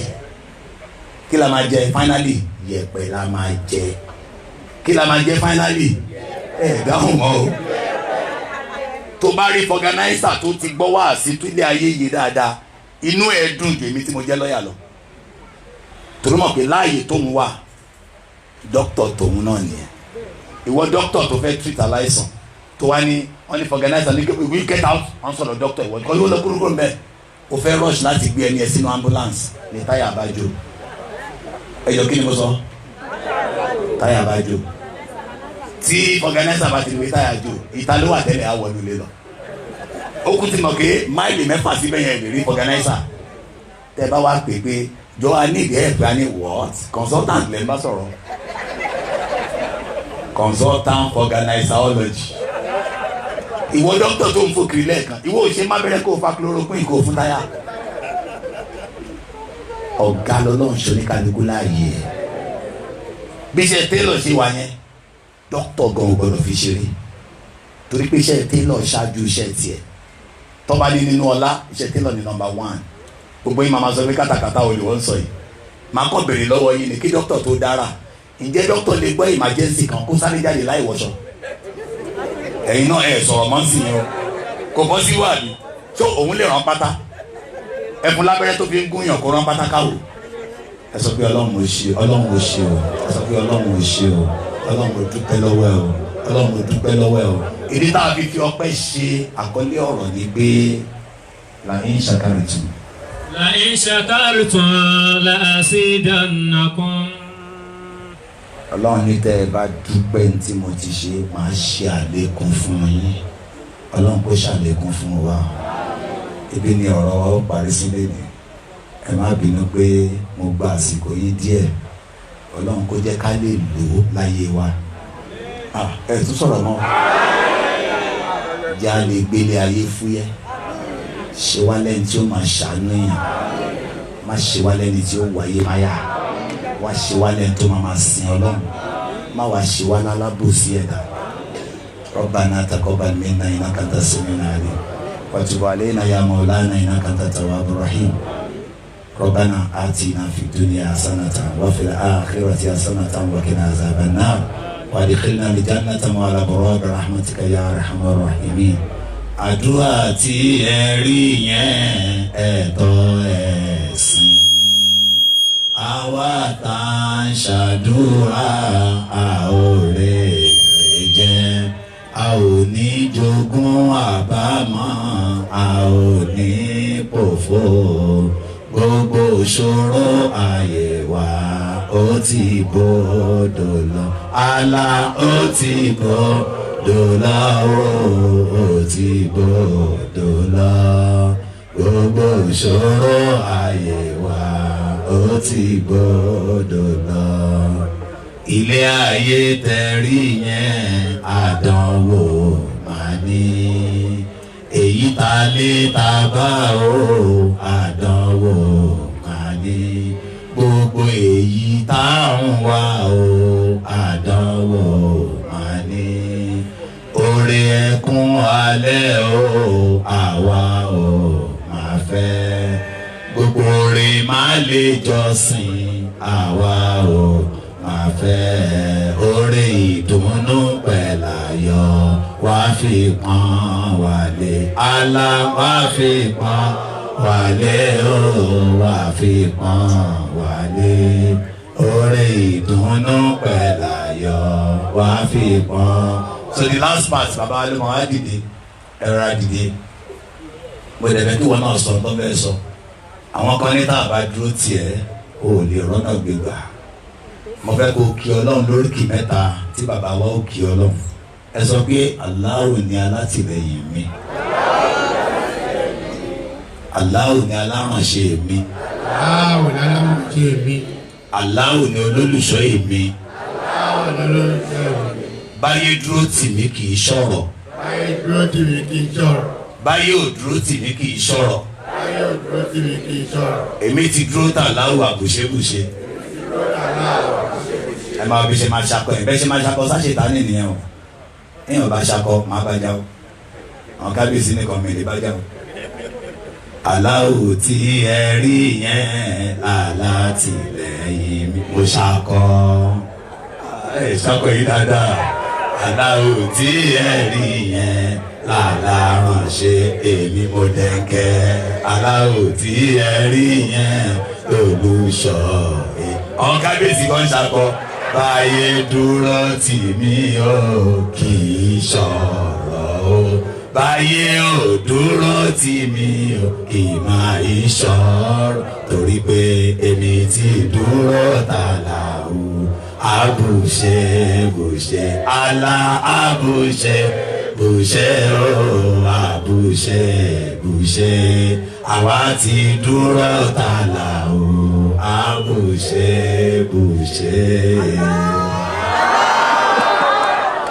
kí la máa jẹ finally yẹ̀pẹ̀ la máa jẹ kí la máa jẹ finally dáhùn mọ́ o tó bá rí fọganáísà tó ti gbọ́ wá sí ilé ayé yìí dáadáa inú ẹ̀ dùn jù èmi tí mo jẹ́ lọ́ọ̀yà lọ torí mọ̀ pé láàyè tóun wà dókítà tòun náà nìyẹn ìwọ dókítà tó fẹ́ treat aláìsàn tó wá ní wọ́n ní fọganáísà ní we get out wọ́n sọ̀rọ̀ dókítà ìwọ kọ́ ló lọ kúrúkúrú mbẹ́ o fẹ́ rush láti gbé ẹni ẹ sínú ambulance ní táyà àbájò ẹ̀yọ́ kí ni mo sọ táyà àbájò tí organizer bá ti lè táyà jò ìta ló wà tẹ́lẹ̀ àwọ̀ ló lè lọ ó kú ti mọ̀ pé máìlì mẹ́fà síbẹ̀ yẹn lè rí organizer tẹ́ bá wá pè pé jọ a ní ìdí ẹ̀pẹ́ a ní what consultant lẹ́ ń bá sọ̀rọ̀ consultant organizerology ìwọ dókítà tó ń fò kiri lẹ́ẹ̀kan ìwọ ò ṣe má bẹ̀rẹ̀ kó o fa chloroquine kó o fún táyà ọ̀gá lọ́lọ́run ṣe oníkálukú láàyè ẹ̀ bí iṣẹ́ télọ̀ ṣe wà yẹn dókítà gan ò gbọdọ̀ fi ṣeré torí pé iṣẹ́ télọ̀ ṣáájú iṣẹ́ tiẹ̀ tọ́ba ní nínú ọlá iṣẹ́ télọ̀ ní number 1 gbogbo yín máa sọ pé kátàkátà olè wọ́n sọ yìí máa kọ́ bèrè lọ́wọ́ yín ni kí dókítà tó dára ǹjẹ́ dókítà lè gbọ́ emergency kan kó sáré jáde láì wọṣọ ẹ̀yin náà ẹ̀ sọ̀rọ̀ mọ́ sí yín o kò bọ́ sí wàdí tó òun lè rán pátá ẹkùn lábẹ́rẹ́ tó fi ń gúnyàn kó rán pátá káwò ẹ sọ pé ọlọ́run ò ṣe o ẹ sọ pé ọlọ́run ò ṣe o ọlọ́run ò dúpẹ́ lọ́wọ́ ẹ o ọlọ́run ò dúpẹ́ lọ́wọ́ ẹ o ìdí tá a fi fi ọpẹ́ ṣe àkọlé ọ̀rọ̀ ni pé la'in shakartum. la'in shakartum la'azidannakum. ọlọ́run ní tẹ́ ẹ bá dúpẹ́ ní tí mo ti ṣe máa ṣe àlékún fún yín ọlọ́run kó ṣàlékún fún wa ibi ni ọ̀rọ̀ wa ó parí sílé ni ẹ má bínú pé mo gba àsìkò yín díẹ̀ ọlọ́run kó jẹ́ ká lè lò ó láyé wa ẹ tún sọ̀rọ̀ mọ́ já lè gbélé ayé fúyẹ́ ṣe wá lẹ́ni tí ó máa ṣàánú èèyàn má ṣe wá lẹ́ni tí ó wáyé máyà wá ṣe wá lẹ́ni tó máa sin ọlọ́run má wá ṣe wá lálábòsí ẹ̀dá Rabbana taqabbal minna innaka antas samiul alim wa tub alayna ya maulana innaka antat tawwabur rahim ربنا آتنا في الدنيا حسنة وفي الآخرة حسنة وقنا عذاب النار وادخلنا الجنة مع الأبرار برحمتك يا أرحم الراحمين àdúrà tí ẹ rí yẹn ẹ̀tọ́ ẹ̀sìn àwa tá ń ṣàdúrà a ò rè jẹ a ò ní jogún àbámọ̀ a ò ní pòfo gbogbo ìṣòro ayé wa ó ti bọ́dọ̀ lọ àlà ó ti bọ́dọ̀ lọ ó ti bọ́dọ̀ lọ gbogbo ìṣòro ayé wa ó ti bọ́dọ̀ lọ. ilé ayé tẹ̀rí yẹn àdánwò máa ní èyí ta lé ta bá o àdánwò máa ní gbogbo èyí tá ń wá o àdánwò máa ní oore ẹkún alẹ́ o àwa o máa fẹ́ gbogbo oore má lè jọ́sìn àwa o máa fẹ́ oore ìdùnnú pẹ̀lá láyọ̀ wá fi pọ́n wálé Allah wá fi pọ́n wálé ó wá fi pọ́n wálé oore ìdùnnú pẹ̀láyọ̀ wá fi pọ́n. So the last part bàbá wa ló máa wá dìde ẹ̀rọ adìde mo dẹ̀ bẹ́ẹ̀ kí wọn náà sọ tó bẹ́ẹ̀ sọ àwọn kan ní tá a bá dúró tiẹ̀ o ò lè rọ́nà gbégbá mo fẹ́ kó kí ọlọ́run lóríkì mẹ́ta tí bàbá wa ó kí ọlọ́run ẹ sọ pé Allahu ni alátìlẹ́yìn mi Allahu ni alárànṣe mi Allahu ni alárànṣe mi Allahu ni olólùṣọ́ èmi Allahu ni olólùṣọ́ èmi báyé dúró tì mí kì í ṣọ̀rọ̀ báyé dúró tì mí kì í ṣọ̀rọ̀ báyé ò dúró tì mí kì í ṣọ̀rọ̀ báyé ò dúró tì mí kì í ṣọ̀rọ̀ èmi ti dúró tà Allahu àbùṣebùṣe ẹ máa bí ṣe máa ṣakọ ẹ bẹ́ẹ̀ ṣe máa ṣakọ sáṣetá nìyẹn o èèyàn bá ṣakọ máa bá já o àwọn kábíyèsí nìkan mi lè bá já o. Allahu tí ẹ rí yẹn alátìlẹ́yìn mi mo ṣakọ ẹ ṣakọ yìí dáadáa Allahu tí ẹ rí yẹn alárànṣe èmi mo dẹ̀kẹ́ Allahu tí ẹ rí yẹn olùṣọ́ àwọn kábíyèsí kan ṣakọ báyé dúró tì mí ó kì í ṣọ̀rọ̀ o báyé ò dúró tì mí ó kì í máa í ṣọ̀rọ̀ torí pé èmi ti dúró tàlàó àbùṣe bùṣe Allah àbùṣe bùṣe o àbùṣe bùṣe àwa ti dúró tàlàó àbùṣe bùṣe.